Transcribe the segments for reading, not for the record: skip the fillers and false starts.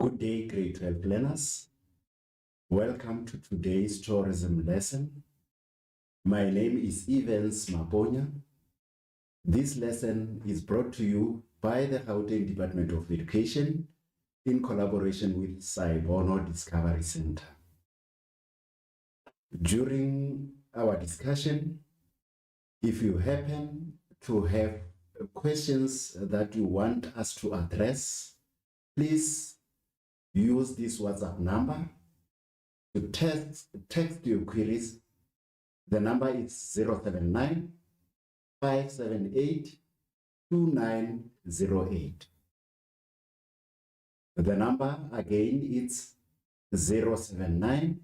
Good day, grade 12 learners. Welcome to today's tourism lesson. My name is Evans Maponya. This lesson is brought to you by the Gauteng Department of Education in collaboration with Saibono Discovery Center. During our discussion, if you happen to have questions that you want us to address, please use this WhatsApp number to text your queries. The number is 079 578 2908. The number again is 079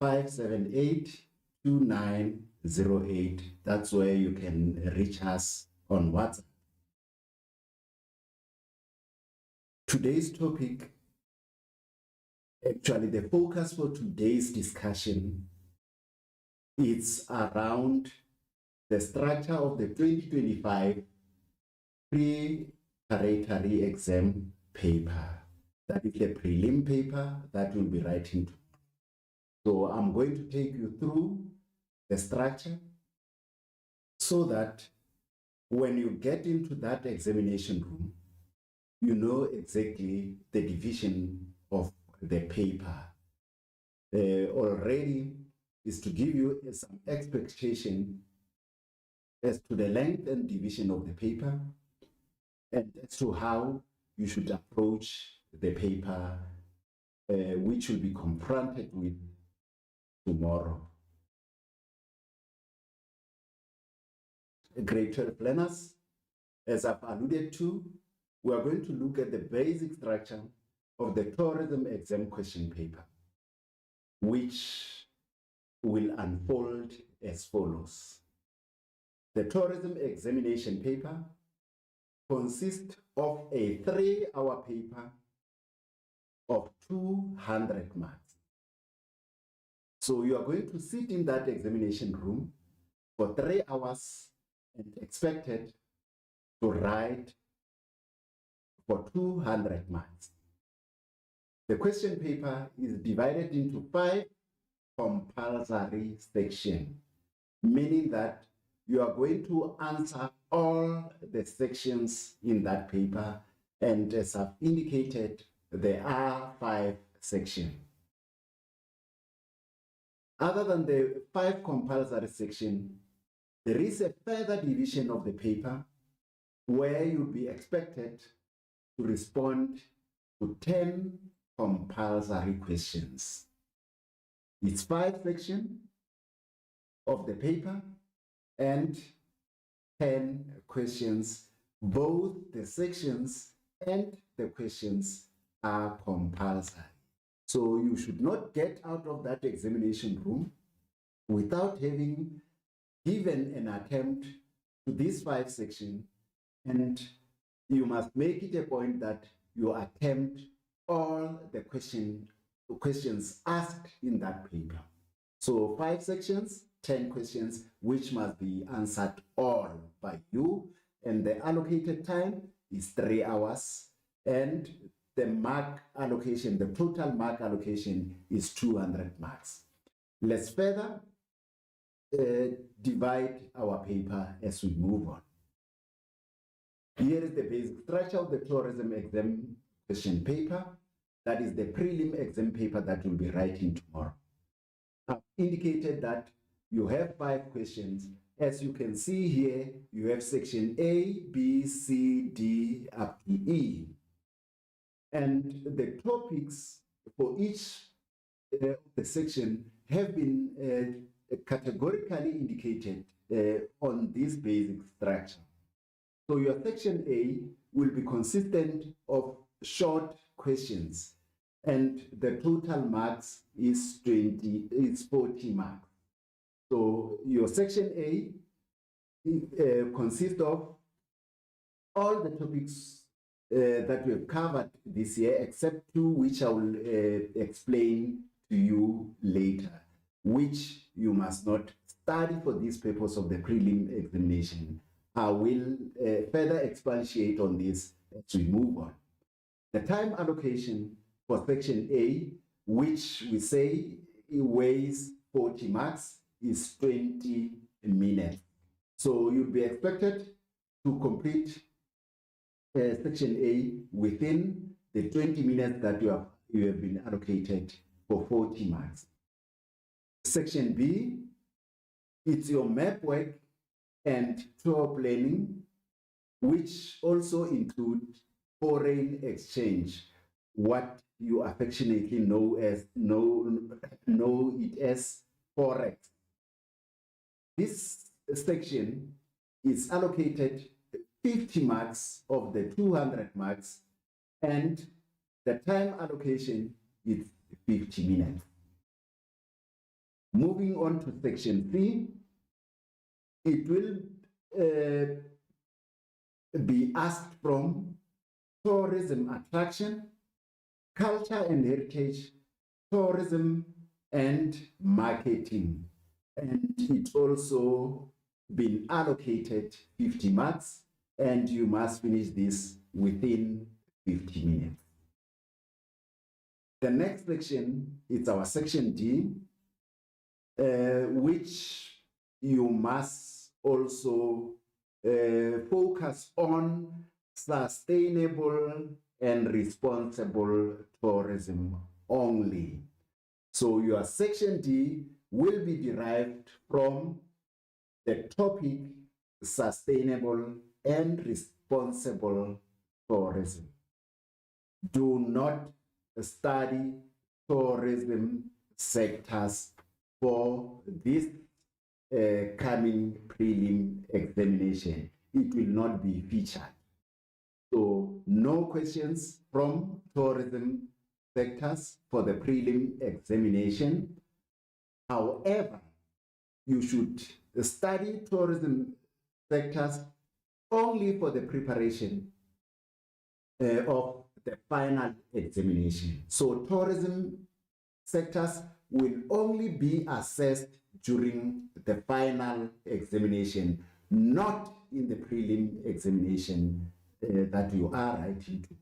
578 2908. That's where you can reach us on WhatsApp. Today's topic, actually the focus for today's discussion, is around the structure of the 2025 preparatory exam paper. That is the prelim paper that we'll be writing to. So I'm going to take you through the structure so that when you get into that examination room, you know exactly the division of the paper. Already is to give you some expectation as to the length and division of the paper and as to how you should approach the paper which will be confronted with tomorrow. Grade 12 learners, as I've alluded to, we are going to look at the basic structure of the tourism exam question paper, which will unfold as follows. The tourism examination paper consists of a 3-hour paper of 200 marks. So you are going to sit in that examination room for 3 hours and expected to write for 200 marks. The question paper is divided into 5 compulsory sections, meaning that you are going to answer all the sections in that paper, and as I've indicated, there are 5 sections. Other than the 5 compulsory sections, there is a further division of the paper where you'll be expected to respond to 10 compulsory questions. It's 5 sections of the paper and 10 questions. Both the sections and the questions are compulsory. So you should not get out of that examination room without having given an attempt to these 5 sections, and you must make it a point that you attempt all the questions asked in that paper. So 5 sections, 10 questions, which must be answered all by you, and the allocated time is 3 hours, and the mark allocation, the total mark allocation is 200 marks. Let's further divide our paper as we move on. Here is the basic structure of the tourism exam question paper. That is the prelim exam paper that we'll be writing tomorrow. I've indicated that you have 5 questions. As you can see here, you have section A, B, C, D, up to E. And the topics for each of the section have been categorically indicated on this basic structure. So your section A will be consistent of short questions, and the total marks is 40 marks. So your section A consists of all the topics that we have covered this year, except 2 which I will explain to you later, which you must not study for this purpose of the prelim examination. I will further expatiate on this as we move on. The time allocation for section A, which we say it weighs 40 marks, is 20 minutes. So you'll be expected to complete section A within the 20 minutes that you have been allocated for 40 marks. Section B, it's your map work and tour planning, which also include foreign exchange, what you affectionately know it as Forex. This section is allocated 50 marks of the 200 marks, and the time allocation is 50 minutes. Moving on to section C, it will be asked from tourism attraction, culture and heritage, tourism and marketing. And it's also been allocated 50 marks, and you must finish this within 50 minutes. The next section is our section D, which you must also focus on sustainable and responsible tourism only. So your section D will be derived from the topic sustainable and responsible tourism. Do not study tourism sectors for this coming prelim examination. It will not be featured. So no questions from tourism sectors for the prelim examination. However, you should study tourism sectors only for the preparation of the final examination. So tourism sectors will only be assessed during the final examination, not in the prelim examination that you are writing to.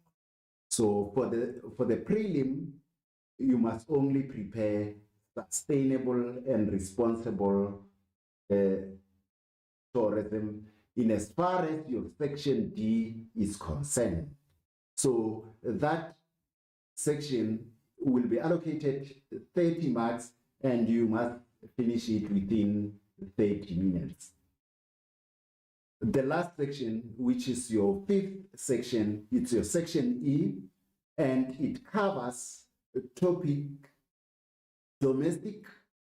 So for the prelim, you must only prepare sustainable and responsible tourism in as far as your section D is concerned. So that section will be allocated 30 marks, and you must finish it within 30 minutes. The last section, which is your fifth section, it's your section E, and it covers the topic domestic,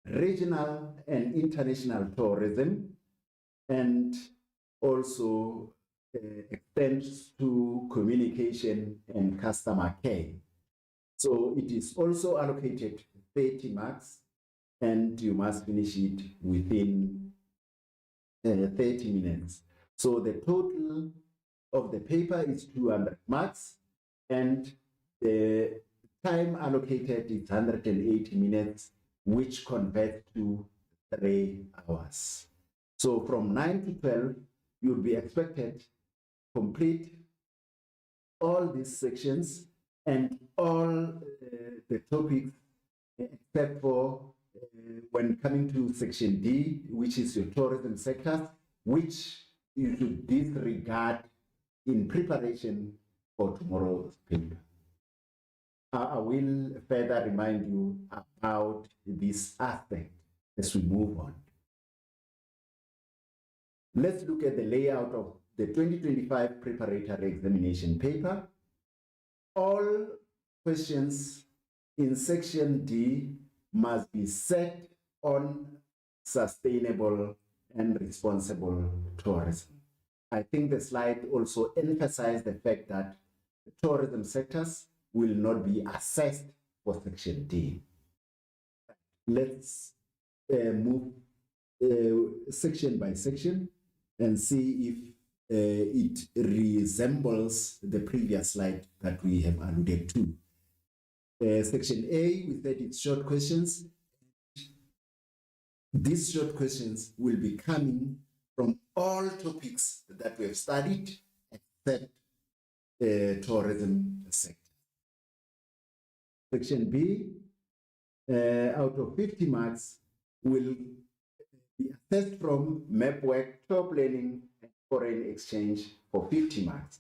regional, and international tourism, and also extends to communication and customer care. So it is also allocated 30 marks, and you must finish it within 30 minutes. So the total of the paper is 200 marks, and the time allocated is 180 minutes, which converts to 3 hours. So from 9 to 12, you'll be expected to complete all these sections and all the topics, except for when coming to section D, which is your tourism sector, which you should disregard in preparation for tomorrow's paper. I will further remind you about this aspect as we move on. Let's look at the layout of the 2025 preparatory examination paper. All questions in section D must be set on sustainable and responsible tourism. I think the slide also emphasized the fact that the tourism sectors will not be assessed for section D. Let's move section by section and see if it resembles the previous slide that we have alluded to. Section A, we said it's short questions. These short questions will be coming from all topics that we have studied except tourism sector. Section B, out of 50 marks, will be assessed from map work, tour planning, and foreign exchange for 50 marks.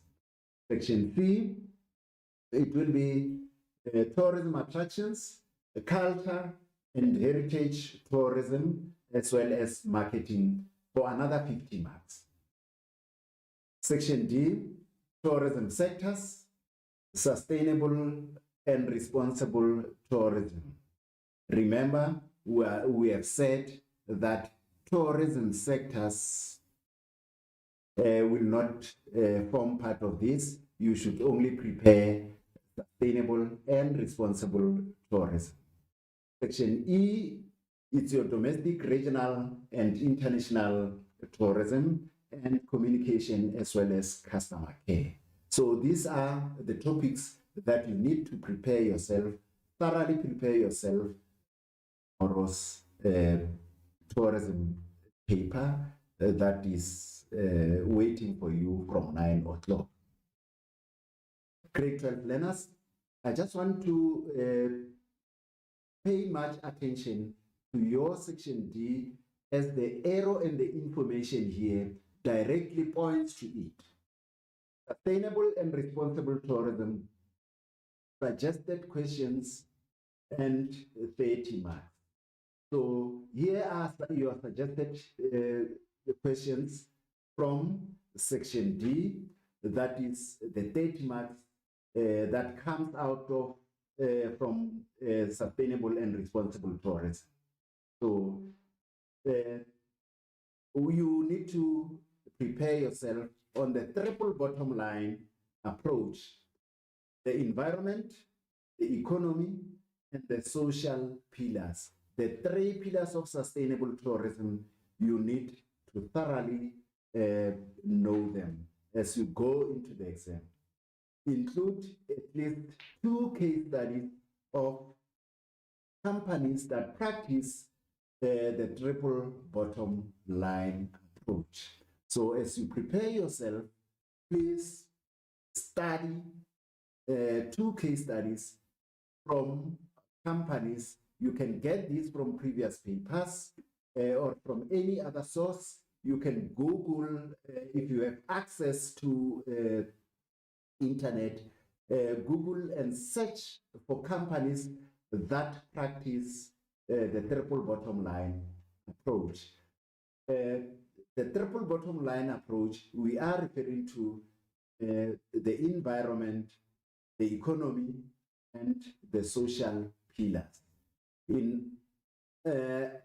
Section C, it will be tourism attractions, culture and heritage tourism, as well as marketing for another 50 marks. Section D, tourism sectors, sustainable and responsible tourism. Remember, we have said that tourism sectors will not form part of this. You should only prepare sustainable and responsible tourism. Section E, it's your domestic, regional, and international tourism and communication, as well as customer care. So these are the topics that you need to prepare yourself, thoroughly prepare yourself for tomorrow's tourism paper that is waiting for you from 9 o'clock. Grade 12 learners, I just want to pay much attention to your section D, as the arrow and the information here directly points to it. Sustainable and responsible tourism, suggested questions, and 30 marks. So here are your suggested questions from section D, that is the 30 marks that comes out of from sustainable and responsible tourism. So you need to prepare yourself on the triple bottom line approach: the environment, the economy, and the social pillars. The 3 pillars of sustainable tourism, you need to thoroughly know them as you go into the exam. Include at least 2 case studies of companies that practice the triple bottom line approach. So as you prepare yourself, please study 2 case studies from companies. You can get these from previous papers or from any other source. You can Google, if you have access to internet, Google and search for companies that practice the triple bottom line approach. The triple bottom line approach, we are referring to the environment, the economy, and the social pillars. In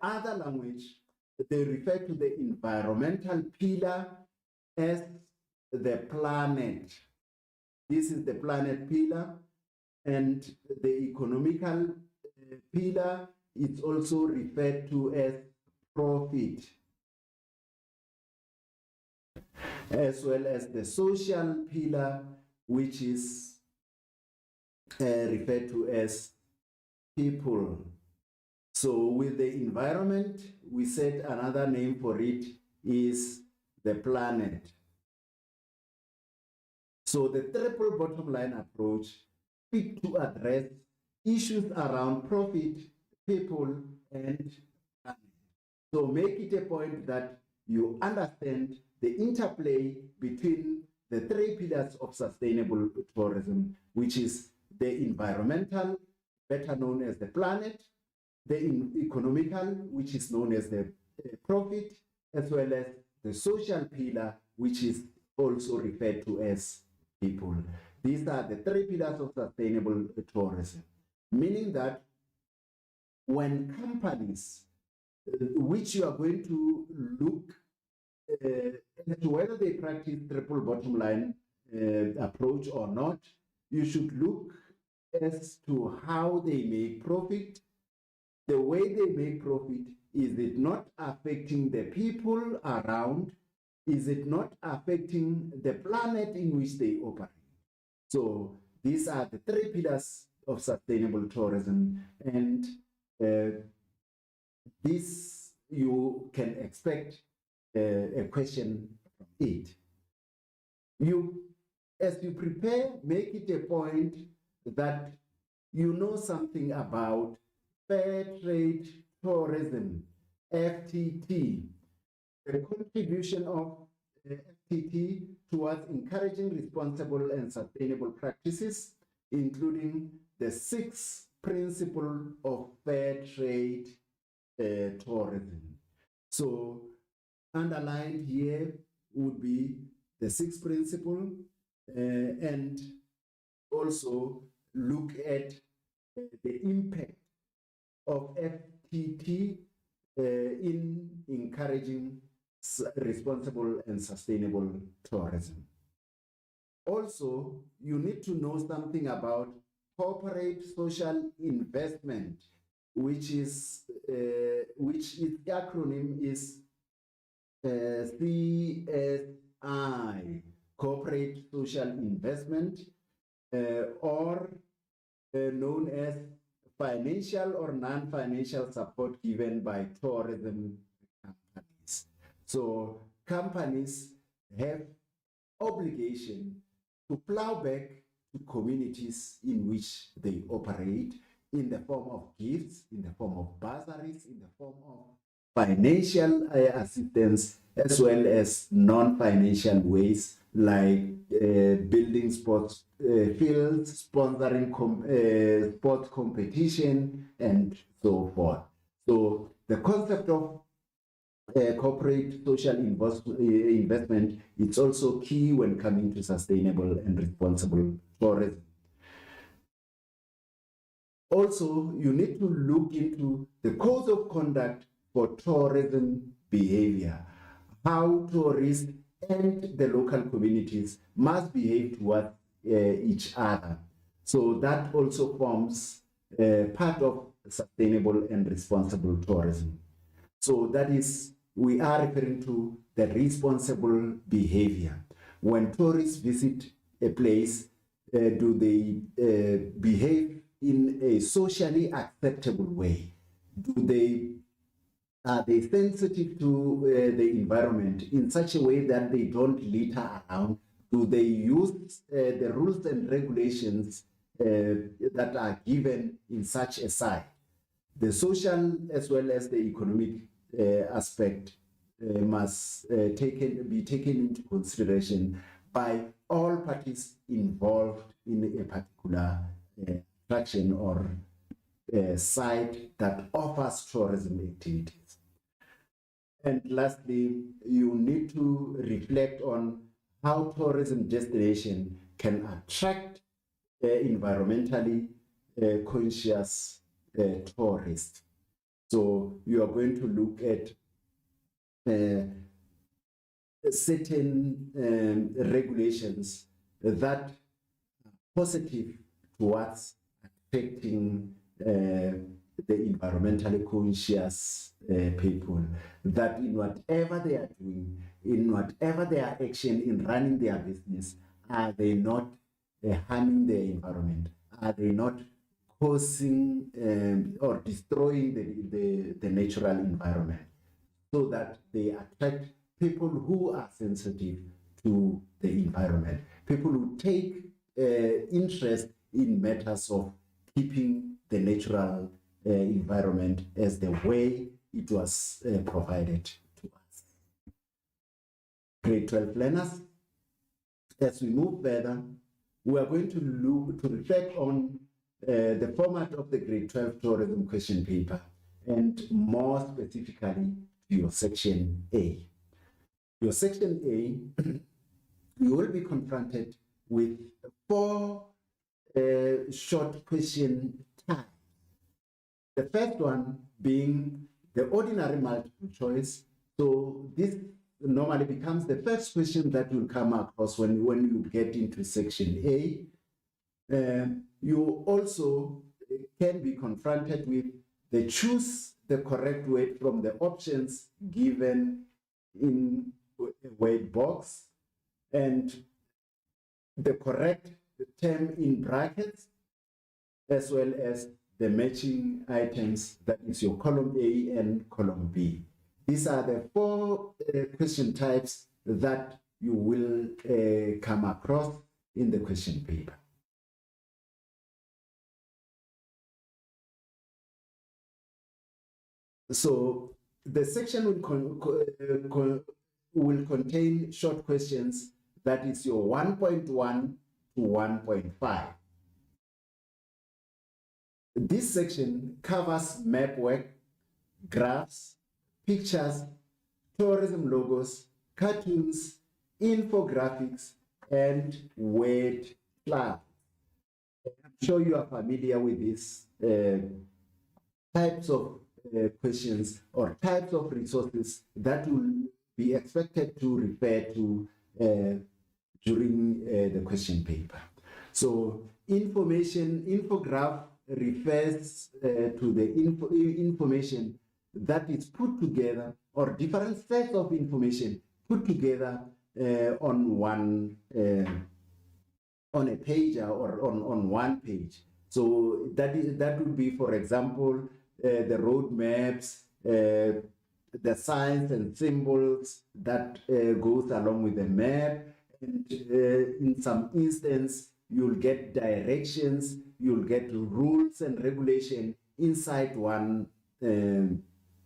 other language, they refer to the environmental pillar as the planet. This is the planet pillar, and the economical pillar is also referred to as profit, as well as the social pillar, which is referred to as people. So with the environment, we said another name for it is the planet. So the triple bottom line approach seeks to address issues around profit, people, and planet. So make it a point that you understand the interplay between the 3 pillars of sustainable tourism, which is the environmental, better known as the planet, the economical, which is known as the profit, as well as the social pillar, which is also referred to as people. These are the 3 pillars of sustainable tourism, meaning that when companies, which you are going to look as to whether they practice triple bottom line approach or not, you should look as to how they make profit. The way they make profit, is it not affecting the people around? Is it not affecting the planet in which they operate? So these are the 3 pillars of sustainable tourism, and this you can expect a question from it. As you prepare, make it a point that you know something about fair trade tourism, FTT, the contribution of FTT towards encouraging responsible and sustainable practices, including the 6 principles of fair trade tourism. So underlined here would be the 6 principle, and also look at the impact of FTT in encouraging responsible and sustainable tourism. Also, you need to know something about corporate social investment, which its acronym is CSI, corporate social investment, or known as financial or non-financial support given by tourism companies. So companies have obligation to plow back to communities in which they operate in the form of gifts, in the form of bursaries, in the form of financial assistance, as well as non-financial ways like building sports fields, sponsoring sports competition, and so forth. So the concept of corporate social investment is also key when coming to sustainable and responsible tourism. Also, you need to look into the codes of conduct for tourism behavior, how tourists and the local communities must behave towards each other. So that also forms part of sustainable and responsible tourism. So that is, we are referring to the responsible behavior. When tourists visit a place, do they behave in a socially acceptable way? Are they sensitive to the environment in such a way that they don't litter around? Do they use the rules and regulations that are given in such a site? The social as well as the economic aspect must be taken into consideration by all parties involved in a particular attraction or site that offers tourism activities. And lastly, you need to reflect on how tourism destination can attract environmentally conscious tourists. So you are going to look at certain regulations that are positive towards affecting the environmentally conscious people, that in whatever they are doing, in whatever their action in running their business, are they not harming the environment? Are they not causing or destroying the natural environment, so that they attract people who are sensitive to the environment, people who take interest in matters of keeping the natural environment as the way it was provided to us. Grade 12 learners, as we move further, we are going to reflect on the format of the grade 12 tourism question paper, and more specifically to your section A. Your section A, you will be confronted with 4 short question types. The first one being the ordinary multiple choice. So this normally becomes the first question that will come across when you get into section A. You also can be confronted with the choose the correct word from the options given in a word box, and the correct term in brackets, as well as the matching items, that is your column A and column B. These are the 4 question types that you will come across in the question paper. So the section will contain short questions, that is your 1.1 to 1.5. This section covers map work, graphs, pictures, tourism logos, cartoons, infographics, and word clouds. I'm sure you are familiar with these types of questions or types of resources that will be expected to refer to during the question paper. So infograph refers to the information that is put together, or different sets of information put together on one on a page or on one page. So that would be, for example, the road maps, the signs and symbols that goes along with the map. And in some instance, you'll get directions, you'll get rules and regulation inside one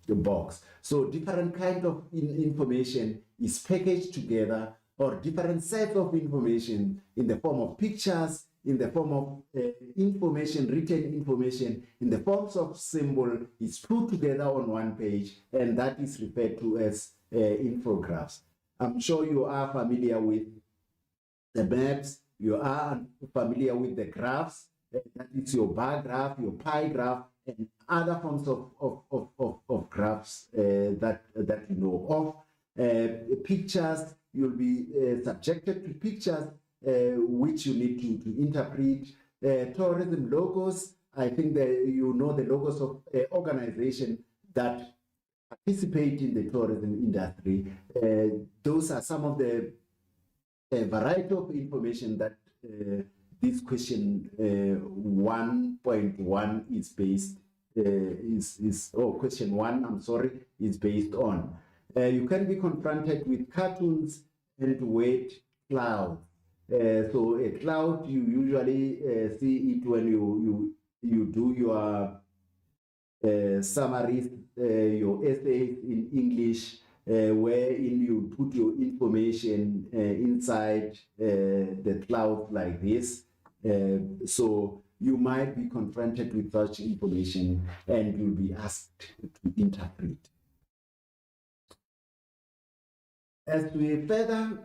box. So different kind of information is packaged together, or different sets of information in the form of pictures, in the form of information, written information, in the forms of symbol, is put together on one page, and that is referred to as infographics. I'm sure you are familiar with the maps, you are familiar with the graphs, that is your bar graph, your pie graph, and other forms of graphs that you know of. Pictures, you'll be subjected to pictures which you need to interpret. Tourism logos, I think that you know the logos of organizations that participate in the tourism industry. Those are some of the variety of information that this question 1.1 is based question 1, I'm sorry, is based on. You can be confronted with cartoons and word clouds. So a cloud, you usually see it when you do your summaries, your essays in English, wherein you put your information inside the cloud like this. So you might be confronted with such information and you'll be asked to interpret. As we further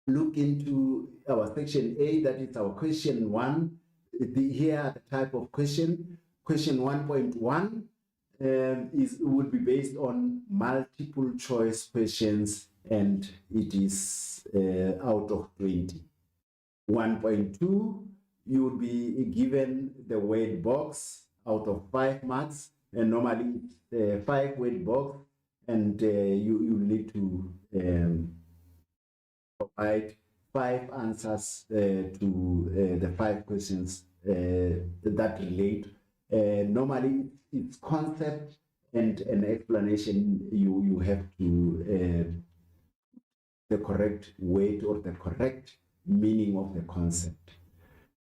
look into our section A, that is our question 1, here are the type of question. Question 1.1 would be based on multiple choice questions, and it is out of 20. 1.2, you would be given the word box out of 5 marks, and normally it's 5 word box, and you need to provide 5 answers to the 5 questions that relate. Normally it's concept and an explanation. You have to the correct weight or the correct meaning of the concept.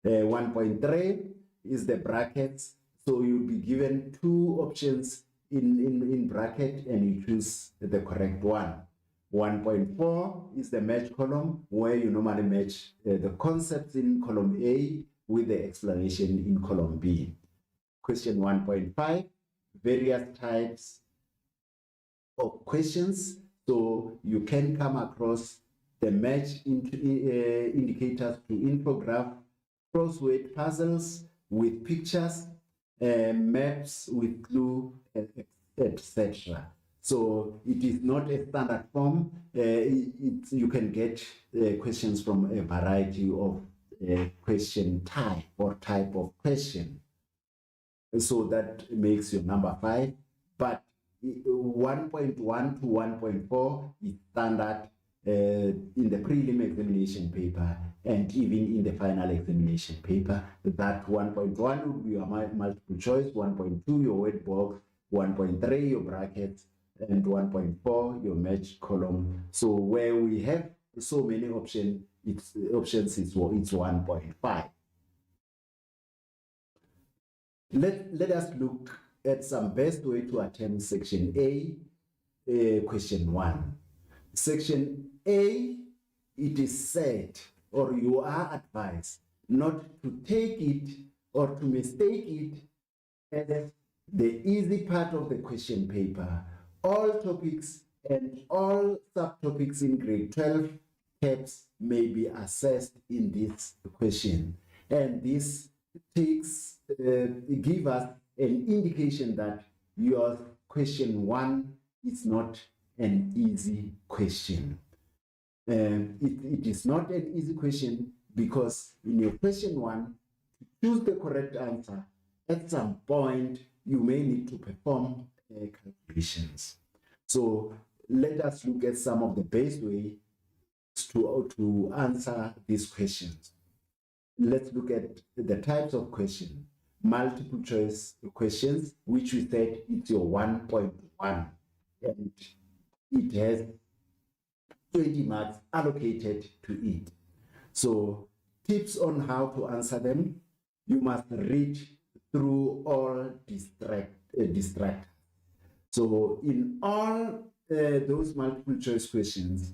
1.3 is the brackets. So you'll be given 2 options in bracket, and you choose the correct one. 1.4 is the match column, where you normally match the concepts in column A with the explanation in column B. Question 1.5, various types of questions. So you can come across the match indicators to infograph, crossword puzzles with pictures, maps with clue, etc. So it is not a standard form. You can get questions from a variety of question type or type of question. So that makes your number 5. But 1.1 to 1.4 is standard in the prelim examination paper and even in the final examination paper. That 1.1 would be your multiple choice, 1.2 your word box, 1.3 your brackets, and 1.4 your match column. So where we have so many options, it's 1.5. Let us look at some best way to attempt section A, question 1. Section A, it is said, or you are advised, not to take it or to mistake it as the easy part of the question paper. All topics and all subtopics in grade 12 TEPS may be assessed in this question. And this takes, give us an indication that your question 1 is not an easy question. It is not an easy question because in your question 1, to choose the correct answer, at some point you may need to perform calculations. So let us look at some of the best ways to answer these questions. Let's look at the types of questions. Multiple choice questions, which we said it's your 1.1, and it has 20 marks allocated to it. So tips on how to answer them: you must read through all distractors. So in all those multiple choice questions,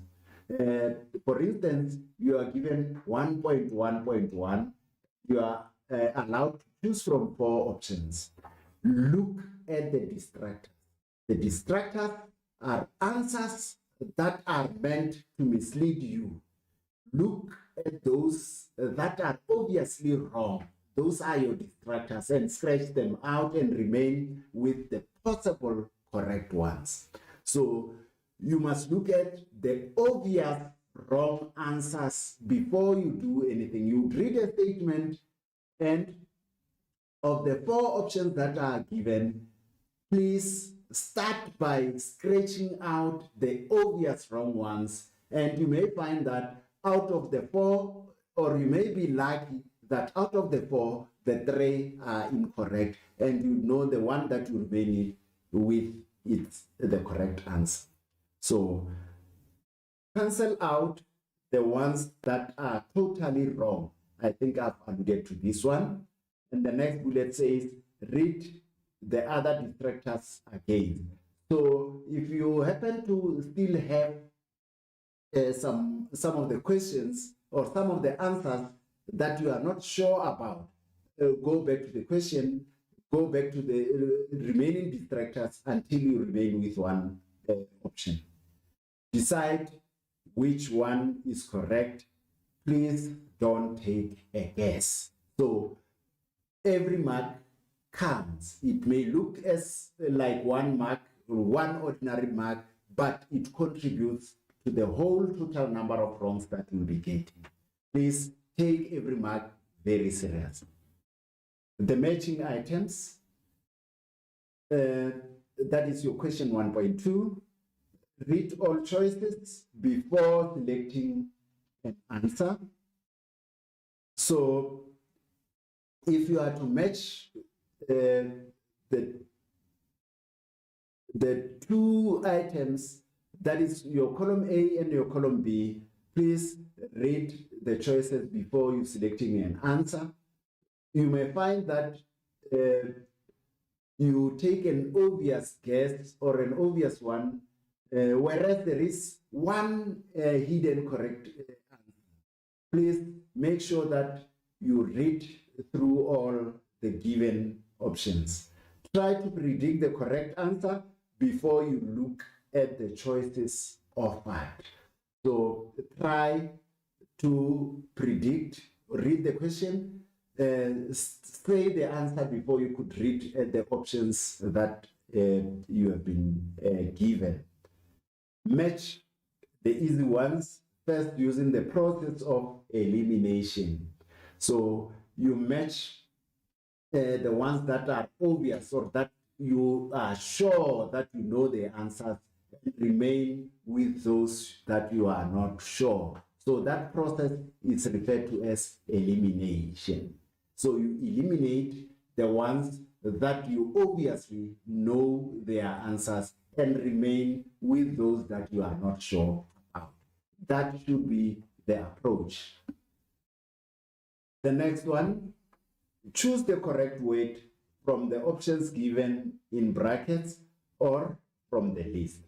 for instance, you are given 1.1.1, you are allowed to choose from 4 options. Look at the distractors. The distractors are answers that are meant to mislead you. Look at those that are obviously wrong. Those are your distractors, and scratch them out and remain with the possible correct ones. So you must look at the obvious wrong answers before you do anything. You read a statement, and of the 4 options that are given, please start by scratching out the obvious wrong ones, and you may find that out of the 4, or you may be lucky that out of the 4, the 3 are incorrect, and you know the one that you remain with is the correct answer. So cancel out the ones that are totally wrong. I think I've alluded to this one. And the next bullet says, read the other distractors again. So if you happen to still have some of the questions or some of the answers that you are not sure about, go back to the question, go back to the remaining distractors until you remain with one option. Decide which one is correct. Please don't take a guess. So every mark counts. It may look as like 1 mark, 1 ordinary mark, but it contributes to the whole total number of wrongs that you'll be getting. Please take every mark very seriously. The matching items, that is your question 1.2. Read all choices before selecting an answer. So if you are to match the 2 items, that is your column A and your column B, please read the choices before you selecting an answer. You may find that you take an obvious guess or an obvious one, whereas there is one hidden correct answer. Please make sure that you read through all the given options. Try to predict the correct answer before you look at the choices offered. So try to predict, read the question, say the answer before you could read the options that you have been given. Match the easy ones first using the process of elimination. So you match the ones that are obvious or that you are sure that you know the answers, remain with those that you are not sure. So that process is referred to as elimination. So you eliminate the ones that you obviously know their answers and remain with those that you are not sure about. That should be the approach. The next one, choose the correct word from the options given in brackets or from the list.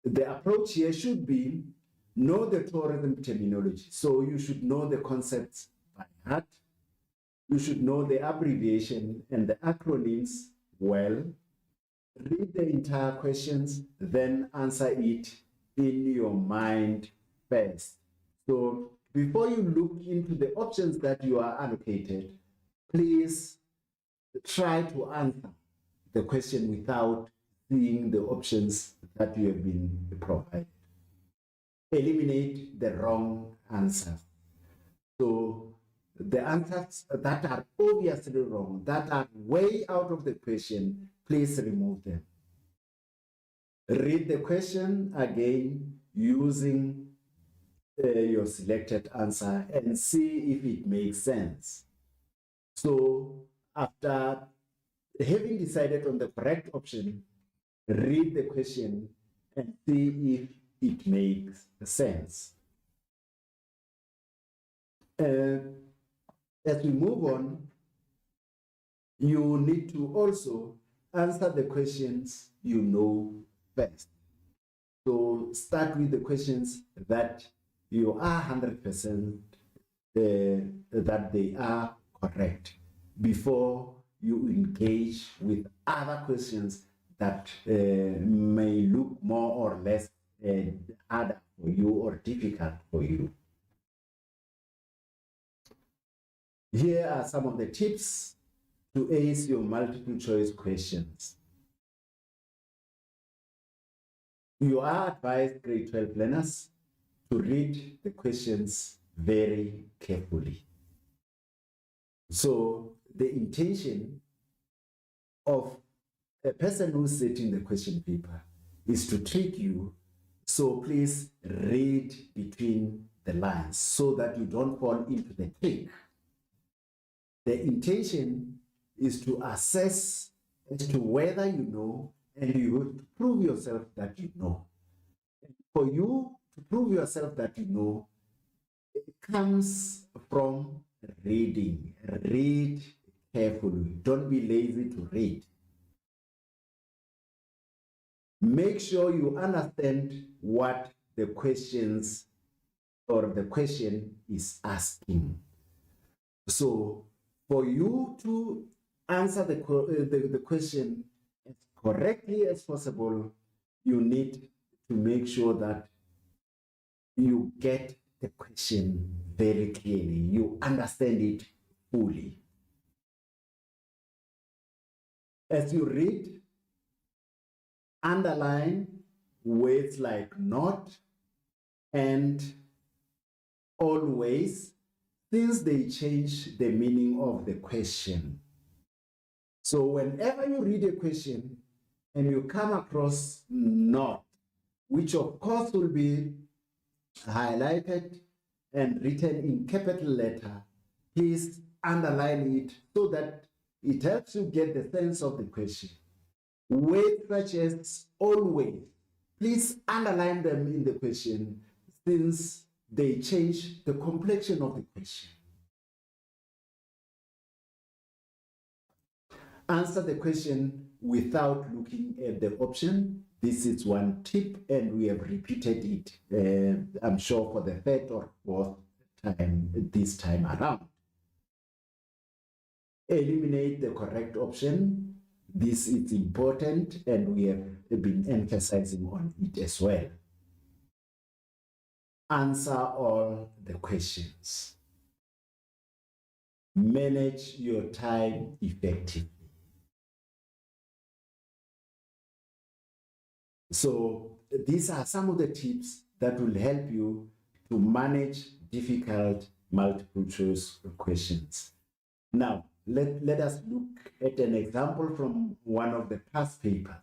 The approach here should be know the tourism terminology. So you should know the concepts by heart. You should know the abbreviation and the acronyms well. Read the entire questions, then answer it in your mind first. So before you look into the options that you are allocated, please try to answer the question without seeing the options that you have been provided. Eliminate the wrong answers. So the answers that are obviously wrong, that are way out of the question, please remove them. Read the question again using your selected answer and see if it makes sense. So after having decided on the correct option, read the question and see if it makes sense. As we move on, you need to also answer the questions you know first. So start with the questions that you are 100% that they are correct before you engage with other questions that may look more or less harder for you or difficult for you. Here are some of the tips to ace your multiple choice questions. You are advised, grade 12 learners, to read the questions very carefully. So the intention of a person who's setting the question paper is to trick you. So please read between the lines so that you don't fall into the trick. The intention is to assess as to whether you know, and you have to prove yourself that you know. For you to prove yourself that you know, it comes from reading. Read carefully. Don't be lazy to read. Make sure you understand what the questions or the question is asking. So for you to answer the question as correctly as possible, you need to make sure that you get the question very clearly, you understand it fully. As you read, underline words like not and always, since they change the meaning of the question. So whenever you read a question and you come across not, which of course will be highlighted and written in capital letter, please underline it so that it helps you get the sense of the question. Words such as always, please underline them in the question since they change the complexion of the question. Answer the question without looking at the option. This is one tip, and we have repeated it, I'm sure, for the third or fourth time this time around. Eliminate the correct option. This is important, and we have been emphasizing on it as well. Answer all the questions. Manage your time effectively. So these are some of the tips that will help you to manage difficult multiple choice questions. Now, let us look at an example from one of the past papers.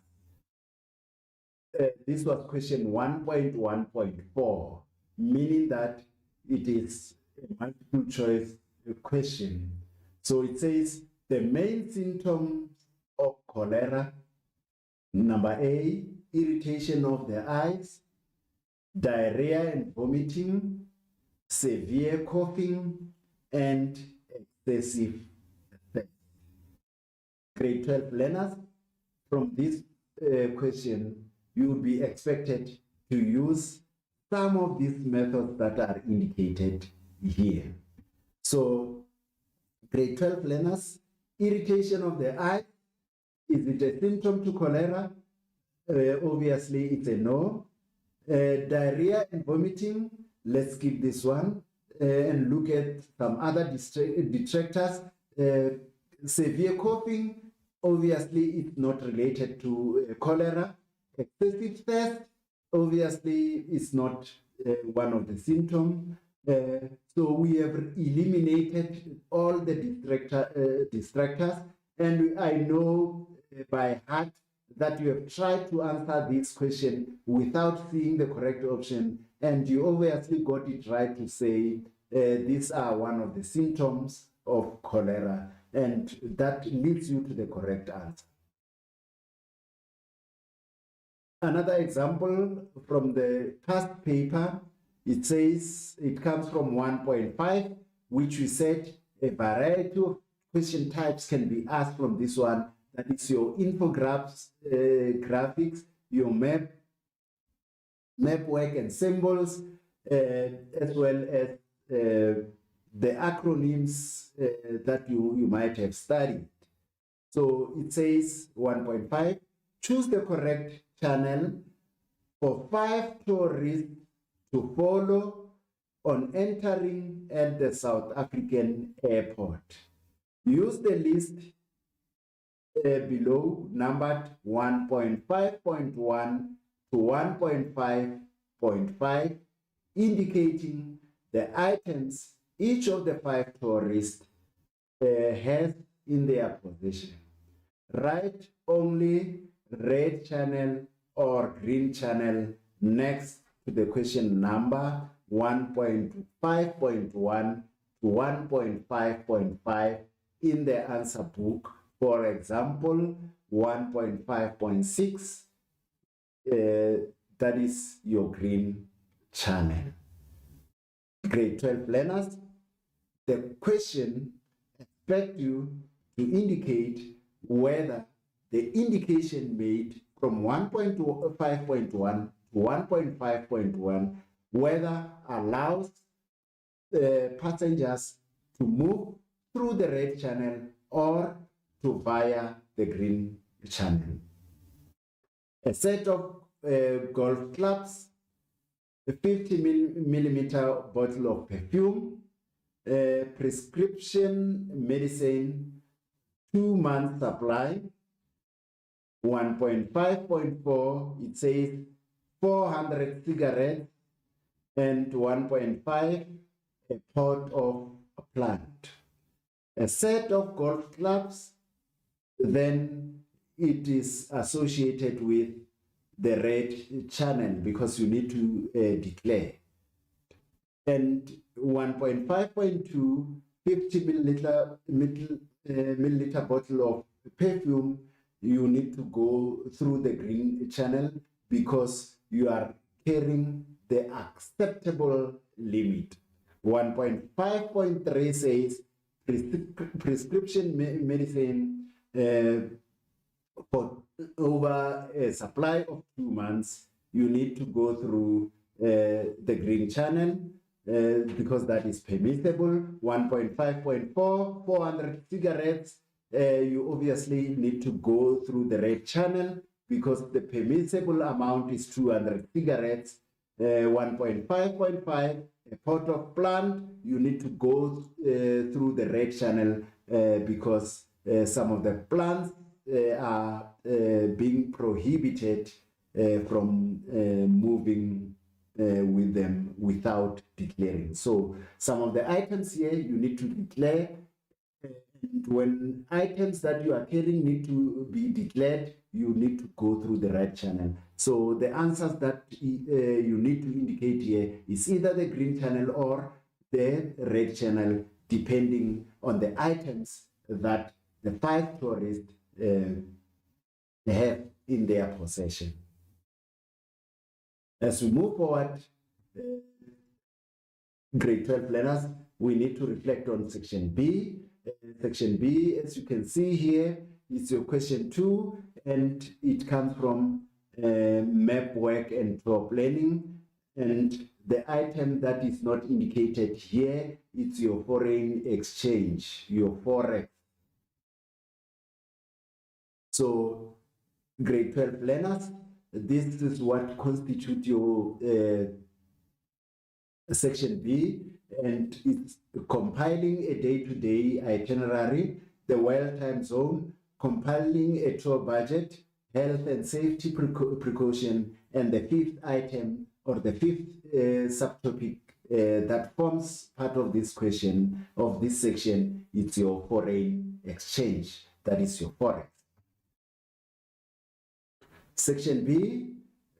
This was question 1.1.4, meaning that it is a multiple choice question. So it says the main symptoms of cholera, number A, irritation of the eyes, diarrhea and vomiting, severe coughing, and excessive thirst. grade 12 learners, from this question, you will be expected to use some of these methods that are indicated here. So, grade 12 learners, irritation of the eye, is it a symptom to cholera? Obviously, it's a no. Diarrhea and vomiting, let's skip this one and look at some other detractors. Severe coughing, obviously it's not related to cholera. Excessive thirst, obviously is not one of the symptoms. So we have eliminated all the distractors, and I know by heart that you have tried to answer this question without seeing the correct option, and you obviously got it right to say these are one of the symptoms of cholera, and that leads you to the correct answer. Another example from the past paper, it says it comes from 1.5, which we said a variety of question types can be asked from this one. That is your infographics, graphics, your map work and symbols, as well as the acronyms that you might have studied. So it says 1.5, choose the correct channel for 5 tourists to follow on entering at the South African airport. Use the list below, numbered 1.5.1 to 1.5.5, indicating the items each of the 5 tourists has in their possession. Write only red channel or green channel next to the question number 1.5.1 to 1.5.5 in the answer book. For example, 1.5.6, that is your green channel. Grade 12 learners, the question expects you to indicate whether the indication made from 1.5.1 to 1.5.1 whether allows passengers to move through the red channel or to via the green channel. A set of golf clubs, a 50 millimeter bottle of perfume, prescription medicine, 2 months supply. 1.5.4, it says 400 cigarettes, and 1.5, a pot of a plant. A set of golf clubs, then it is associated with the red channel because you need to declare. And 1.5.2, 50 milliliter bottle of perfume, you need to go through the green channel because you are carrying the acceptable limit. 1.5.3 says prescription medicine for over a supply of 2 months, you need to go through the green channel because that is permissible. 1.5.4, 400 cigarettes, you obviously need to go through the red channel because the permissible amount is 200 cigarettes. 1.5.5, a pot of plant, you need to go through the red channel because some of the plants are being prohibited from moving with them without declaring. So some of the items here you need to declare. And when items that you are carrying need to be declared, you need to go through the right channel. So the answers that you need to indicate here is either the green channel or the red channel, depending on the items that the 5 tourists have in their possession. As we move forward, grade 12 learners, we need to reflect on section B. Section B, as you can see here, it's your question 2, and it comes from map work and tour planning. And the item that is not indicated here, it's your foreign exchange, your forex. So grade 12 learners, this is what constitutes your section B, and it's compiling a day-to-day itinerary, the wild time zone, compiling a tour budget, health and safety precaution, and the fifth item or the fifth subtopic that forms part of this question, of this section, it's your foreign exchange, that is your forex. Section B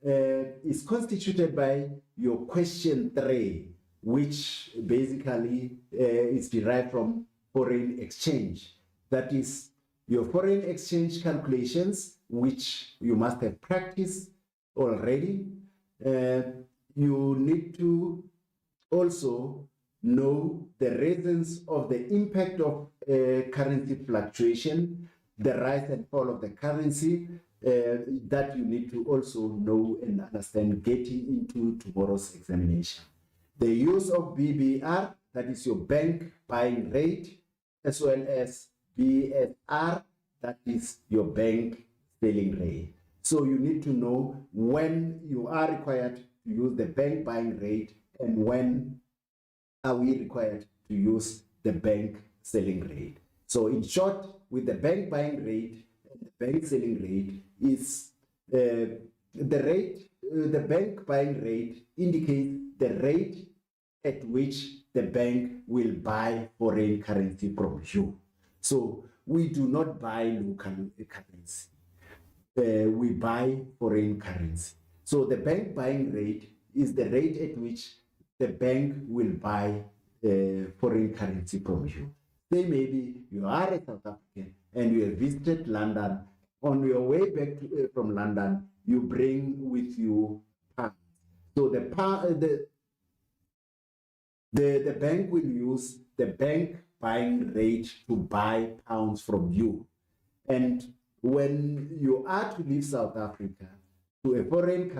is constituted by your question 3, which basically is derived from foreign exchange. That is your foreign exchange calculations, which you must have practiced already. You need to also know the reasons of the impact of currency fluctuation, the rise and fall of the currency, that you need to also know and understand getting into tomorrow's examination. The use of BBR, that is your bank buying rate, as well as BSR, that is your bank selling rate. So you need to know when you are required to use the bank buying rate and when are we required to use the bank selling rate. So in short, with the bank buying rate and the bank selling rate is the rate, the bank buying rate indicates the rate at which the bank will buy foreign currency from you. So we do not buy local currency. We buy foreign currency. So the bank buying rate is the rate at which the bank will buy foreign currency from you. Say maybe you are a South African and you have visited London. On your way back from London, you bring with you pounds. So the bank will use the bank buying rate to buy pounds from you. And when you are to leave South Africa to a foreign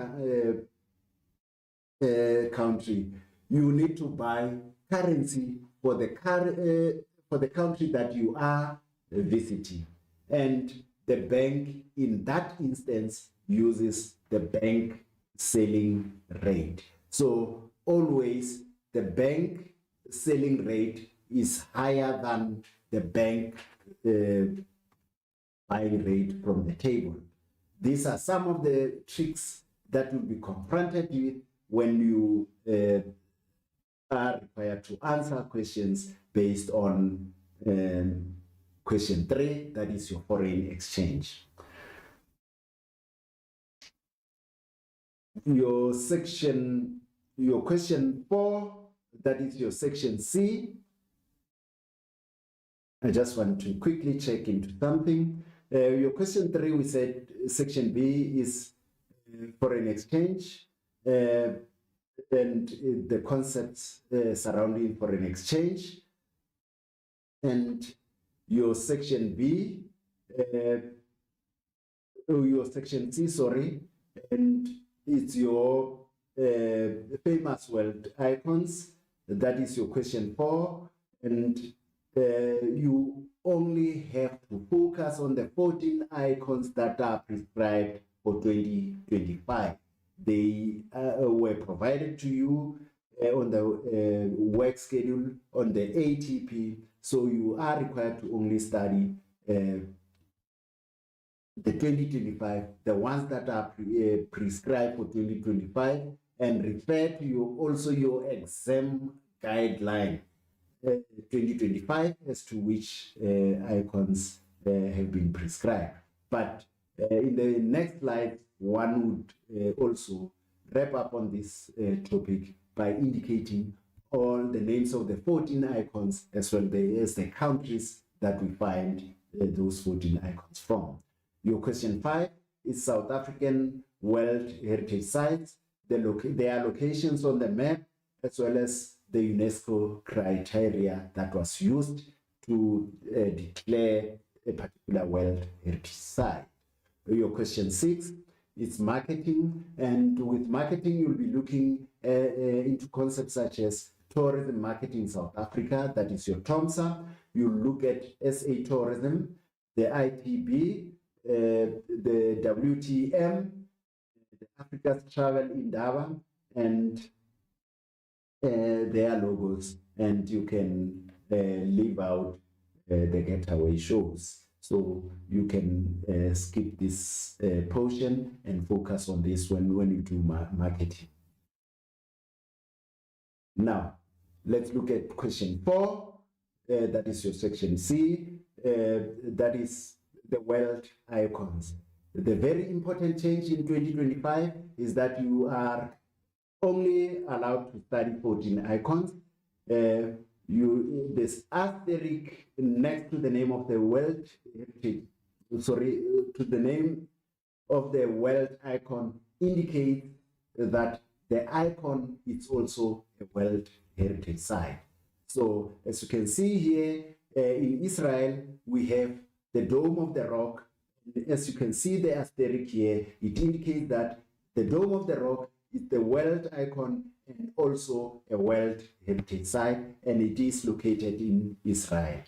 country, you need to buy currency for the country that you are visiting. And the bank in that instance uses the bank selling rate. So always the bank selling rate is higher than the bank buying rate from the table. These are some of the tricks that will be confronted with when you are required to answer questions based on question 3, that is your foreign exchange. Your question 4, that is your section C. I just want to quickly check into something. Your question 3, we said section B is foreign exchange and the concepts surrounding foreign exchange. And your section B, your section C, sorry, and it's your famous world icons. That is your question 4, and you only have to focus on the 14 icons that are prescribed for 2025. They were provided to you on the work schedule on the ATP, so you are required to only study the 2025, the ones that are prescribed for 2025, and refer to your exam guideline 2025 as to which icons have been prescribed. But in the next slide, one would also wrap up on this topic by indicating all the names of the 14 icons as well as the countries that we find those 14 icons from. Your question 5 is South African World Heritage Sites, their locations on the map, as well as the UNESCO criteria that was used to declare a particular World Heritage Site. Your question 6 is marketing, and with marketing you'll be looking into concepts such as tourism marketing South Africa, that is your TOMSA. You look at SA Tourism, the ITB, the WTM, the Africa's Travel Indaba, and their logos, and you can leave out the getaway shows. So you can skip this portion and focus on this when you do marketing. Now, let's look at question 4. That is your section C. That is the world icons. The very important change in 2025 is that you are only allowed to study 14 icons. This asterisk next to the name of the world heritage, to the name of the world icon indicates that the icon is also a world heritage site. So as you can see here, in Israel, we have the Dome of the Rock. As you can see the asterisk here, it indicates that the Dome of the Rock is the world icon and also a world heritage site, and it is located in Israel.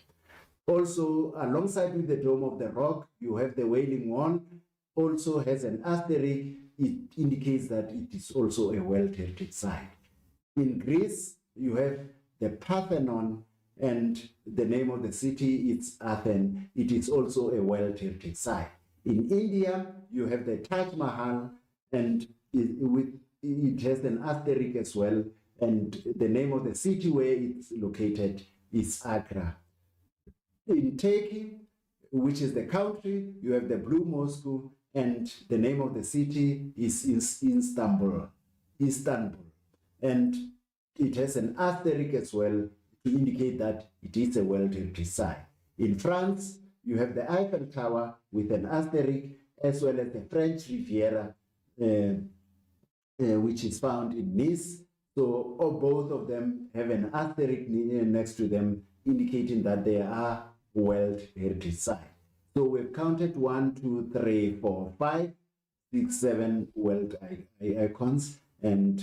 Also, alongside with the Dome of the Rock, you have the Wailing Wall, also has an asterisk. It indicates that it is also a world heritage site. In Greece, you have the Parthenon, and the name of the city is Athens. It is also a world heritage site. In India, you have the Taj Mahal, and it has an asterisk as well, and the name of the city where it's located is Agra. In Turkey, which is the country, you have the Blue Mosque, and the name of the city is Istanbul, and it has an asterisk as well to indicate that it is a World Heritage Site. In France, you have the Eiffel Tower with an asterisk, as well as the French Riviera, which is found in Nice. So both of them have an asterisk next to them, indicating that they are World Heritage Sites. So we've counted 1, 2, 3, 4, 5, 6, 7 world icons. And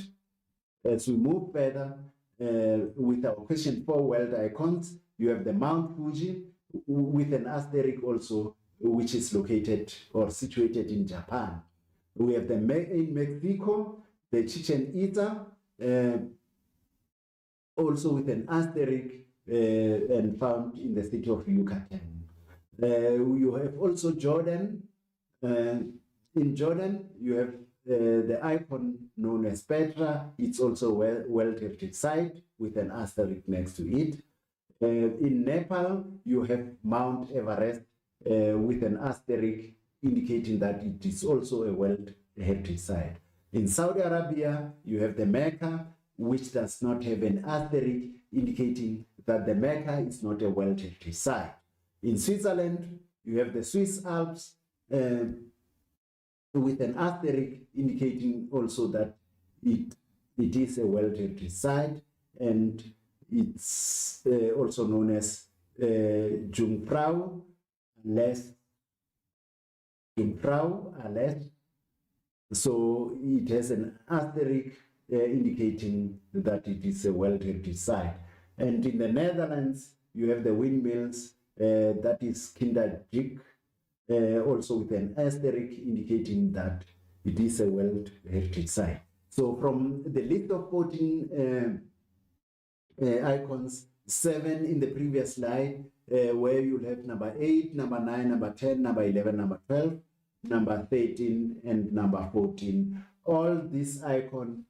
as we move further with our question 4 world icons, you have the Mount Fuji with an asterisk also, which is located or situated in Japan. We have in Mexico, the Chichen Itza, also with an asterisk and found in the state of Yucatan. You have also Jordan. In Jordan, you have the icon known as Petra. It's also a World Heritage Site with an asterisk next to it. In Nepal, you have Mount Everest with an asterisk indicating that it is also a World Heritage Site. In Saudi Arabia, you have the Mecca, which does not have an asterisk indicating that the Mecca is not a World Heritage Site. In Switzerland, you have the Swiss Alps with an asterisk indicating also that it is a World Heritage Site, and it's also known as Jungfrau Alest. So it has an asterisk indicating that it is a World Heritage Site. And in the Netherlands, you have the windmills, that is Kinderdijk, also with an asterisk indicating that it is a World Heritage Site. So from the list of 14 icons, 7 in the previous slide, where you'll have number 8, number 9, number 10, number 11, number 12, number 13, and number 14. All these icons,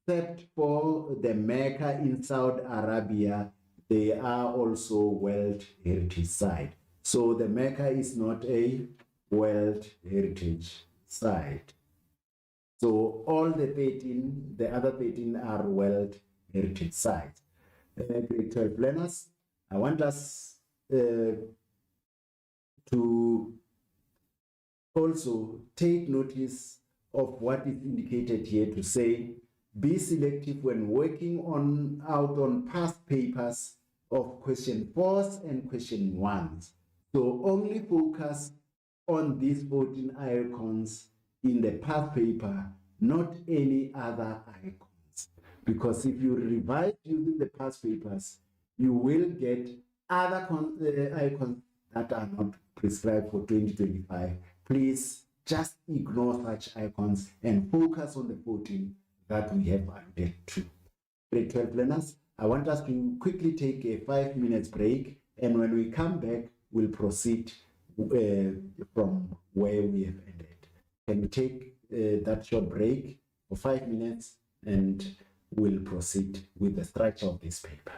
except for the Mecca in Saudi Arabia, they are also World Heritage Site. So the Mecca is not a World Heritage Site. So all the other 13 are World Heritage Sites. Grade 12 learners, I want us to also take notice of what is indicated here to say, be selective when working out on past papers of question 4s and question 1s. So only focus on these 14 icons in the past paper, not any other icons. Because if you revise using the past papers, you will get other icons that are not prescribed for 2025. Please just ignore such icons and focus on the 14 that we have added to. Grade 12 learners, I want us to quickly take a 5 minutes break, and when we come back, we'll proceed from where we have ended. Can we take that short break for 5 minutes, and we'll proceed with the structure of this paper.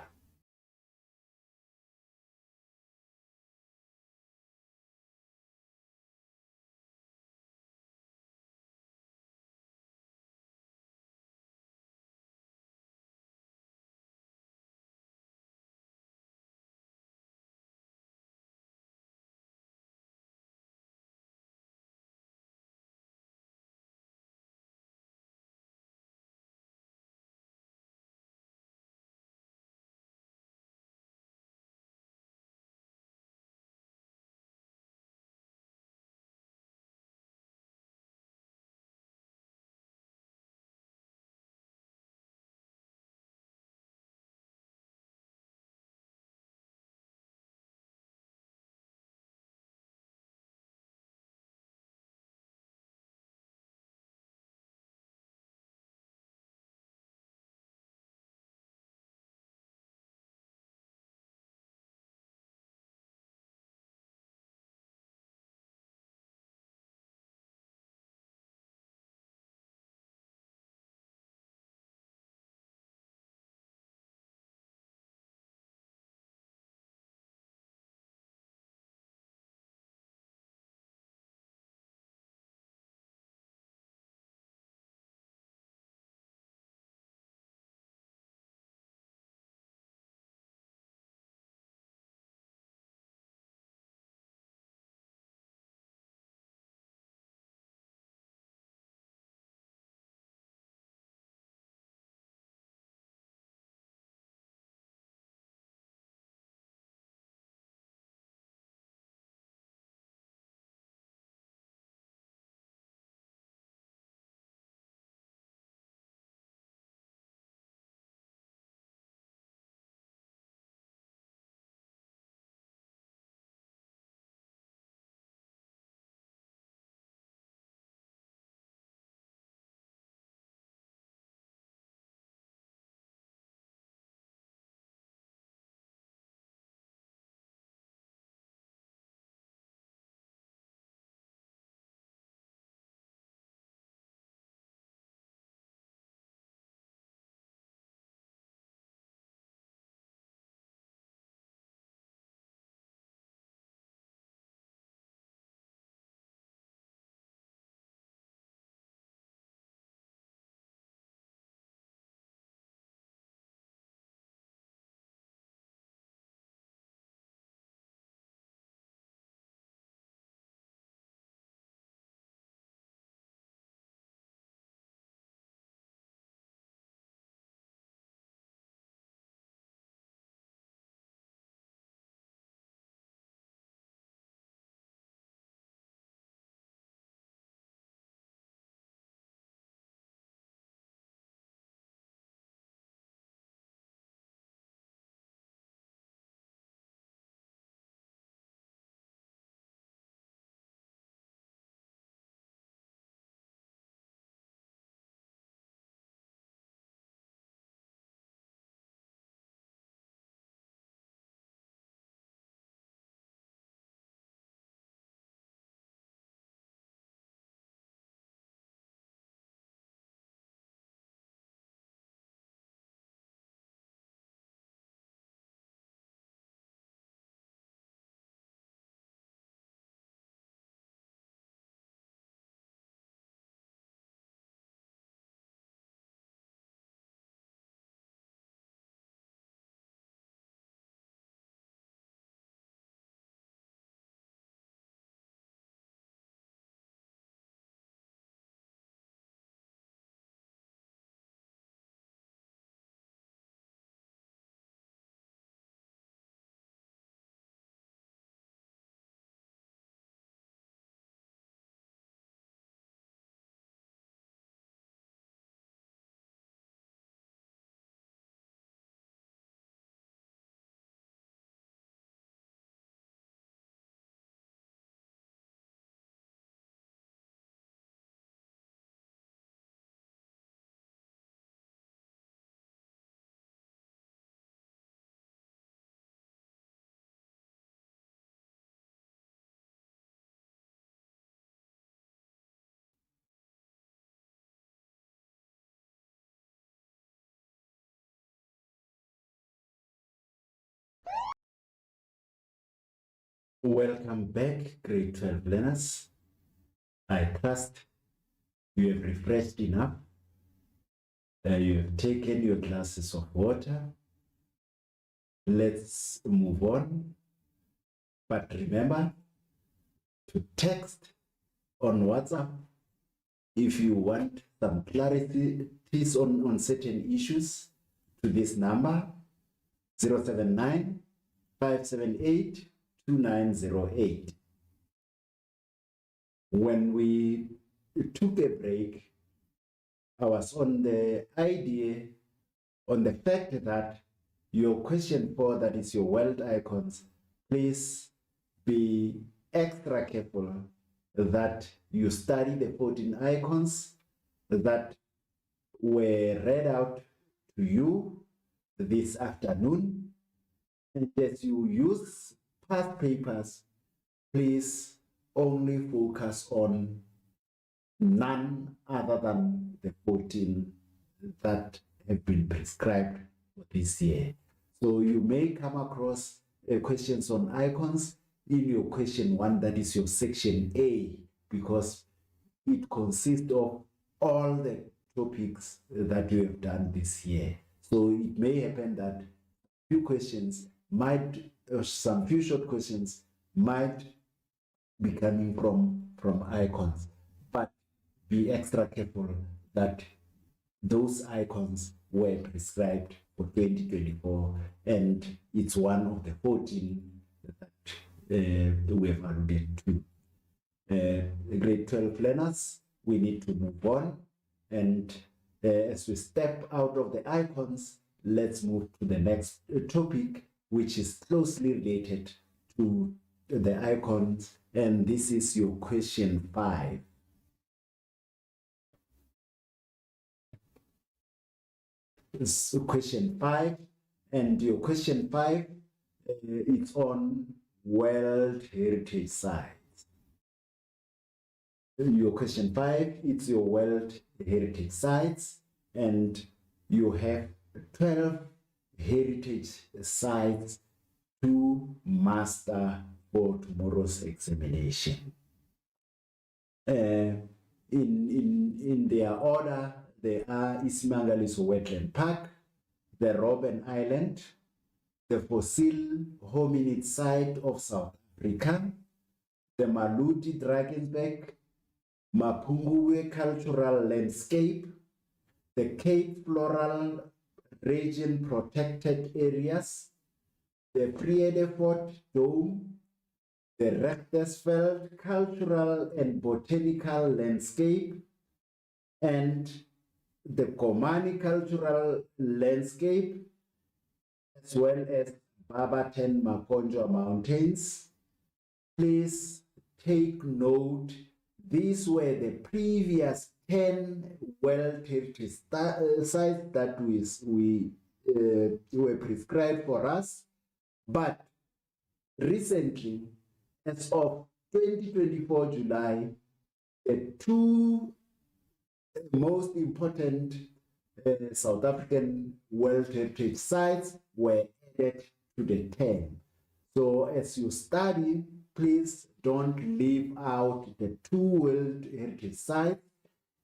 Welcome back, grade 12 learners. I trust you have refreshed enough. You have taken your glasses of water. Let's move on. But remember to text on WhatsApp if you want some clarity on certain issues to this number 079 578 2908. When we took a break, I was on the idea, on the fact that your question 4, that is your world icons, please be extra careful that you study the 14 icons that were read out to you this afternoon. And as you use past papers, please only focus on none other than the 14 that have been prescribed for this year. So you may come across questions on icons in your question 1, that is your section A, because it consists of all the topics that you have done this year. So it may happen that few questions might, some few short questions might be coming from icons, but be extra careful that those icons were prescribed for 2024, and it's one of the 14 that we have alluded to. Grade 12 learners, we need to move on, and as we step out of the icons, let's move to the next topic, which is closely related to the icons, and this is your question 5. So question 5, and your question 5, it's on World Heritage Sites. Your question 5, it's your World Heritage Sites, and you have 12 heritage sites to master for tomorrow's examination. In their order, they are Isimangaliso Wetland Park, the Robben Island, the fossil hominid site of South Africa, the Maluti Drakensberg, Mapungubwe Cultural Landscape, the Cape Floral Region Protected Areas, the Vredefort Dome, the Rechtersveld Cultural and Botanical Landscape, and the Komani Cultural Landscape, as well as Barberton Makonjwa Mountains. Please take note, these were the previous 10 World Heritage sites that were prescribed for us, but recently, as of 2024 July, the 2 most important South African World Heritage sites were added to the 10. So as you study, please don't leave out the 2 World Heritage sites.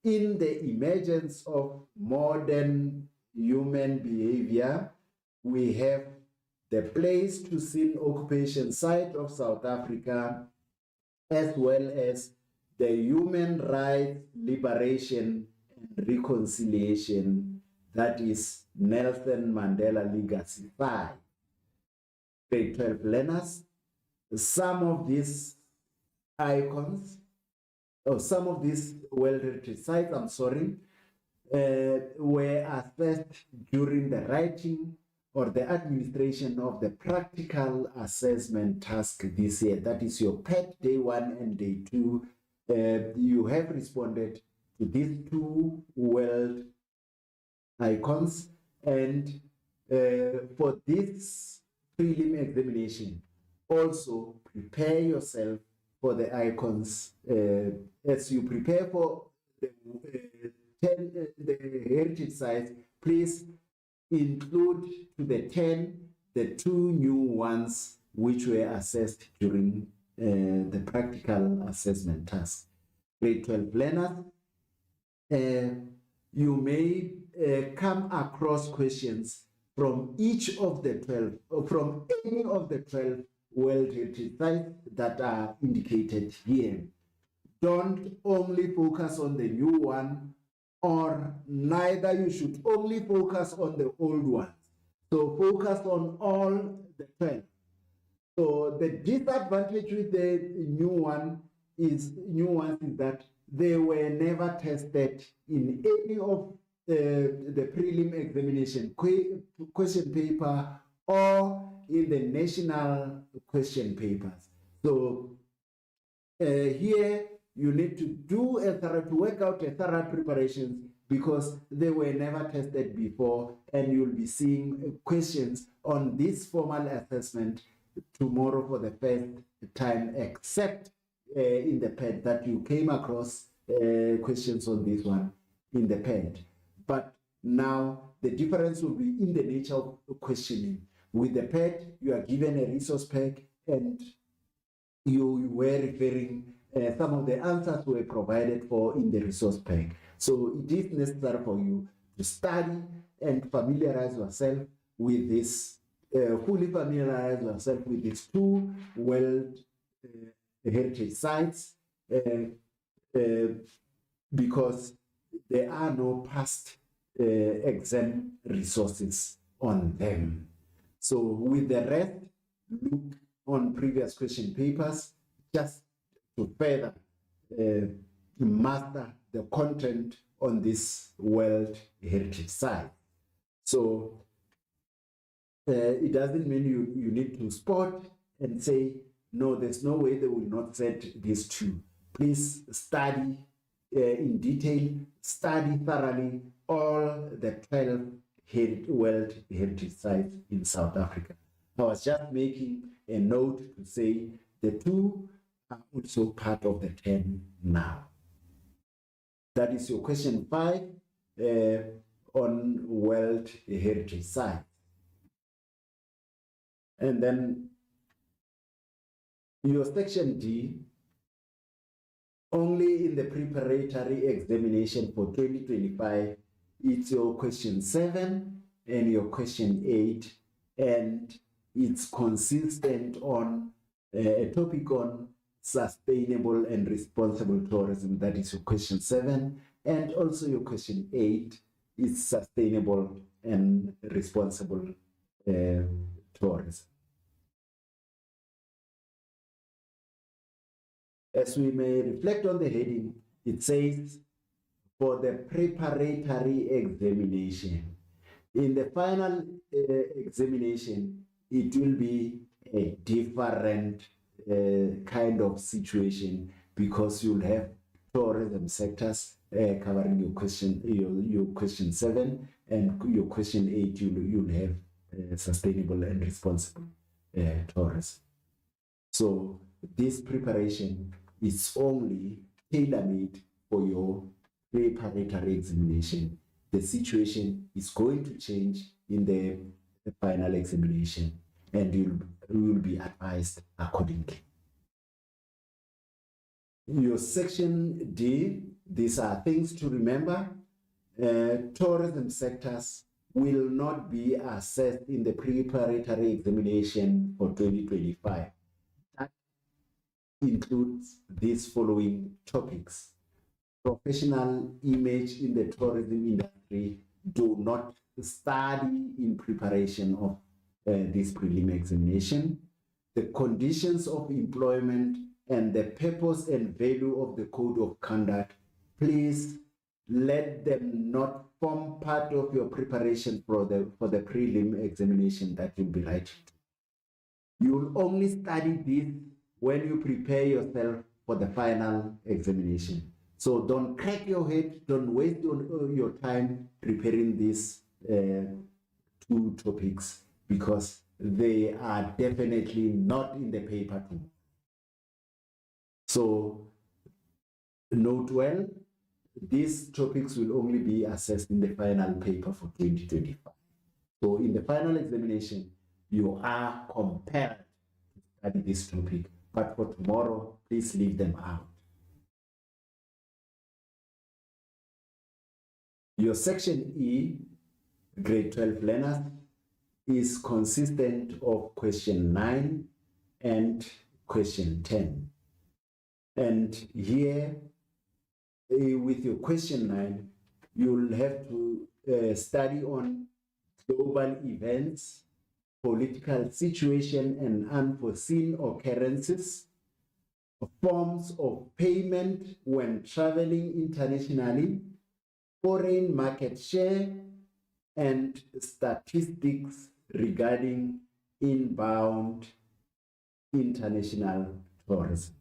In the emergence of modern human behavior, we have the Place to Sin occupation site of South Africa, as well as the Human Rights Liberation and Reconciliation, that is Nelson Mandela Legacy 5. Grade 12 learners, some of these icons, or some of these World Heritage sites, were assessed during the writing or the administration of the practical assessment task this year. That is your PET Day 1 and Day 2. You have responded to these 2 world icons, and for this prelim examination, also prepare yourself for the icons. As you prepare for the heritage sites, please include to the 10 the 2 new ones which were assessed during the practical assessment task. Grade 12 learners, you may come across questions from each of the 12, or from any of the 12 World Heritage Sites that are indicated here. Don't only focus on the new one, or neither you should only focus on the old ones. So focus on all the 12. So the disadvantage with the new ones is that they were never tested in any of the prelim examination question paper or in the national question papers. So here you need to do to work out a thorough preparations, because they were never tested before, and you'll be seeing questions on this formal assessment tomorrow for the first time, except in the PED that you came across questions on this one in the PED. But now the difference will be in the nature of questioning. With the PED, you are given a resource pack, and you were referring, some of the answers were provided for in the resource pack. So it is necessary for you to study and familiarize yourself with this, fully familiarize yourself with these two World Heritage Sites, because there are no past exam resources on them. So with the rest, look on previous question papers just to further master the content on this World Heritage Site. So it doesn't mean you need to spot and say, no, there's no way they will not set these two. Please study in detail, study thoroughly all the 12 World Heritage Sites in South Africa. I was just making a note to say the two are also part of the 10 now. That is your question 5 on World Heritage Sites. And then your section D, only in the preparatory examination for 2025, it's your question 7 and your question 8, and it's consistent on a topic on sustainable and responsible tourism. That is your question 7, and also your question 8 is sustainable and responsible tourism. As we may reflect on the heading, it says, for the preparatory examination. In the final examination, it will be a different kind of situation, because you'll have tourism sectors covering your question 7, and your question 8 you'll have sustainable and responsible tourism. So this preparation is only tailor-made for your preparatory examination. The situation is going to change in the final examination, and you will be advised accordingly. Your section D, these are things to remember. Tourism sectors will not be assessed in the preparatory examination for 2025. That includes these following topics. Professional image in the tourism industry do not study in preparation of this prelim examination. The conditions of employment and the purpose and value of the code of conduct, please let them not form part of your preparation for the prelim examination that you'll be writing. You'll only study this when you prepare yourself for the final examination. So don't crack your head, don't waste your time preparing these two topics, because they are definitely not in the paper too. So note well, these topics will only be assessed in the final paper for 2025. So in the final examination, you are compelled study this topic. But for tomorrow, please leave them out. Your section E, grade 12 learners, is consistent of question 9 and question 10. And here, with your question 9, you'll have to study on global events, political situation and unforeseen occurrences, forms of payment when traveling internationally, foreign market share, and statistics regarding inbound international tourism.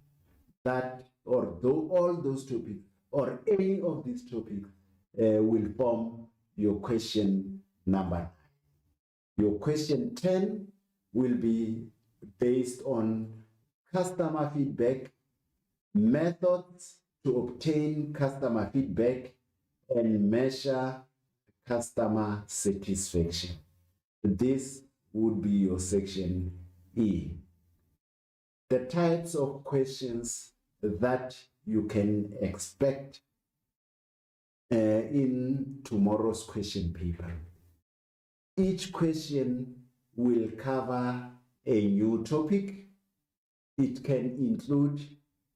That, or though all those topics, or any of these topics, will form your question number 9. Your question 10 will be based on customer feedback, methods to obtain customer feedback, and measure customer satisfaction. This would be your section E. The types of questions that you can expect in tomorrow's question paper. Each question will cover a new topic. It can include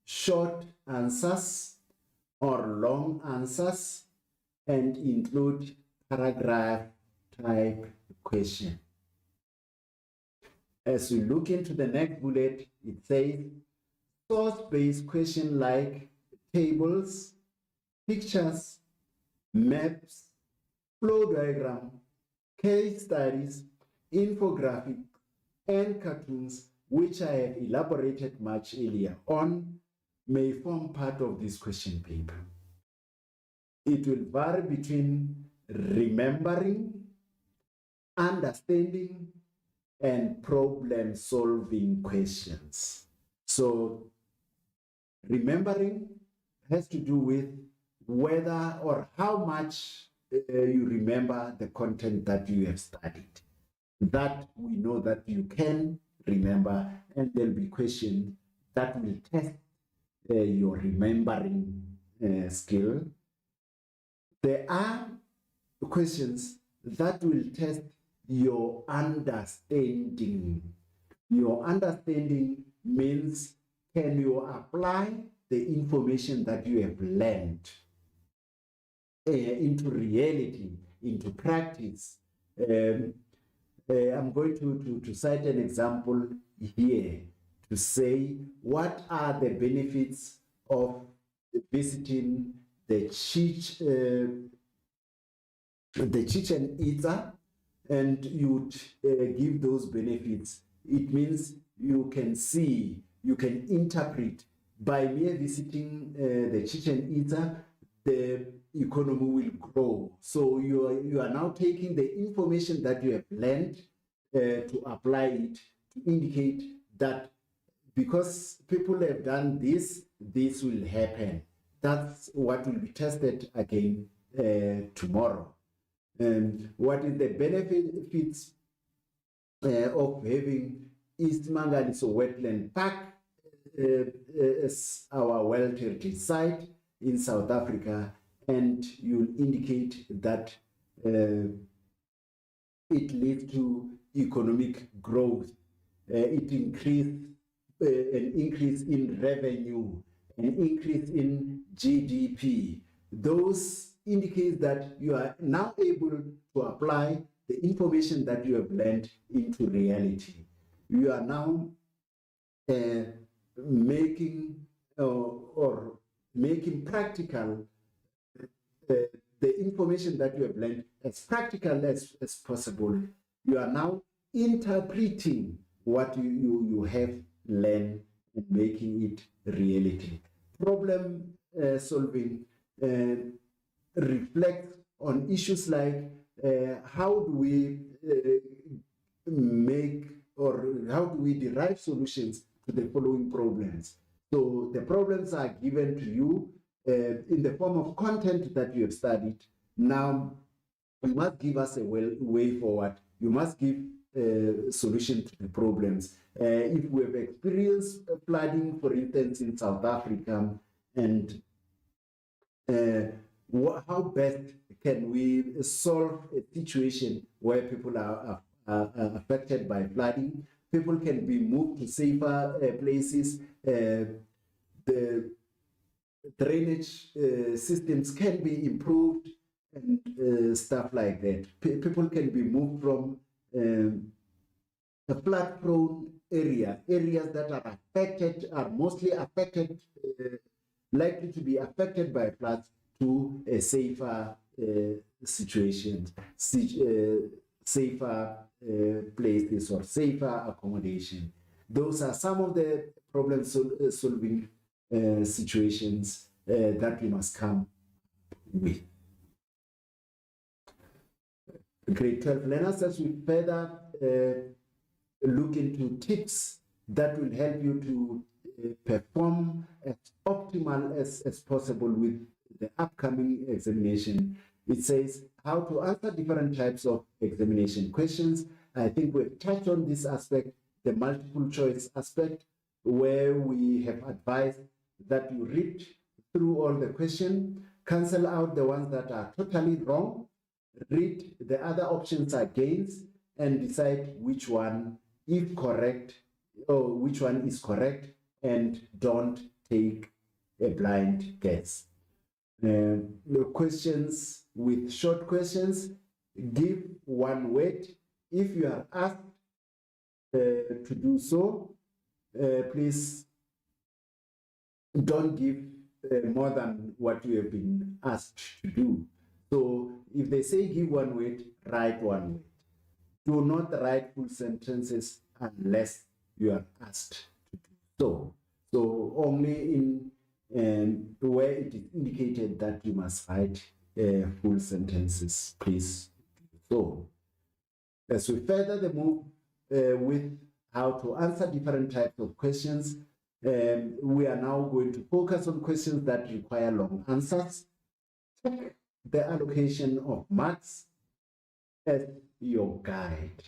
short answers or long answers and include paragraph type question. As we look into the next bullet, it says source-based question like tables, pictures, maps, flow diagram, case studies, infographics, and cartoons, which I have elaborated much earlier on, may form part of this question paper. It will vary between remembering, understanding, and problem-solving questions. So remembering has to do with whether or how much you remember the content that you have studied. That we know that you can remember, and there'll be questions that will test your remembering skill. There are questions that will test your understanding. Your understanding means, can you apply the information that you have learned into reality, into practice? I'm going to cite an example here to say what are the benefits of visiting the Chichen Itza, and you give those benefits. It means you can see, you can interpret. By mere visiting the Chichen Itza, the economy will grow. So you are now taking the information that you have learned to apply it, to indicate that because people have done this, this will happen. That's what will be tested again tomorrow. And what is the benefits of having East Mangaliso Wetland Park as our World Heritage Site in South Africa? And you'll indicate that it leads to economic growth. It increased an increase in revenue, an increase in GDP. Those indicate that you are now able to apply the information that you have learned into reality. You are now making practical the information that you have learned as practical as possible. You are now interpreting what you have learned and making it reality. Problem solving reflects on issues like how do we make, or how do we derive solutions to the following problems. So the problems are given to you in the form of content that you have studied. Now, you must give us a way forward. You must give solution to the problems. If we have experienced flooding, for instance, in South Africa, and how best can we solve a situation where people are affected by flooding? People can be moved to safer places. The drainage systems can be improved and stuff like that. People can be moved from a flood-prone areas that are affected, are mostly affected, likely to be affected by floods, to a safer situation, safer places or safer accommodation. Those are some of the problem-solving situations that we must come with. Grade 12 learners, as we further look into tips that will help you to perform as optimal as possible with the upcoming examination. It says how to answer different types of examination questions. I think we've touched on this aspect, the multiple choice aspect, where we have advised that you read through all the questions, cancel out the ones that are totally wrong, read the other options against, and decide which one, if correct, or which one is correct, and don't take a blind guess. The questions with short questions, give one word. If you are asked to do so, please don't give more than what you have been asked to do. So if they say give one word, write one word. Do not write full sentences unless you are asked to do so. So only in where it is indicated that you must write full sentences, please do so. As we further move with how to answer different types of questions, we are now going to focus on questions that require long answers. Check the allocation of marks as your guide.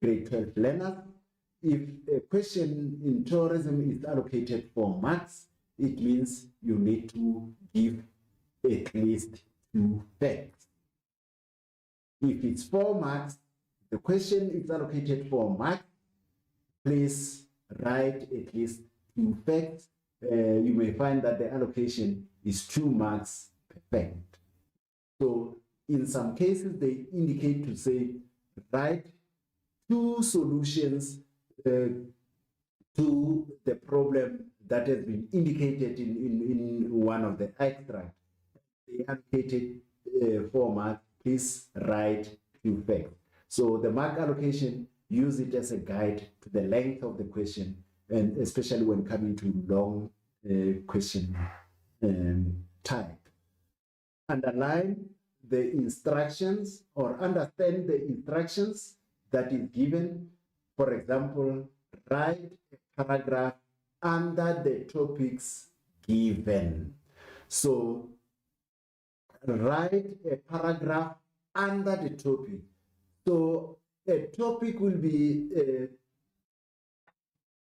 Grade 12 learners, if a question in tourism is allocated 4 marks, it means you need to give at least 2 facts. If it's 4 marks, the question is allocated 4 marks, please write at least 2 facts. You may find that the allocation is 2 marks per fact. So in some cases, they indicate to say, write 2 solutions to the problem that has been indicated in one of the extracts. They allocated 4 marks, please write 2 facts. So the mark allocation, use it as a guide to the length of the question, and especially when coming to long question type. Underline the instructions or understand the instructions that is given. For example, write a paragraph under the topics given. So write a paragraph under the topic. So a topic will be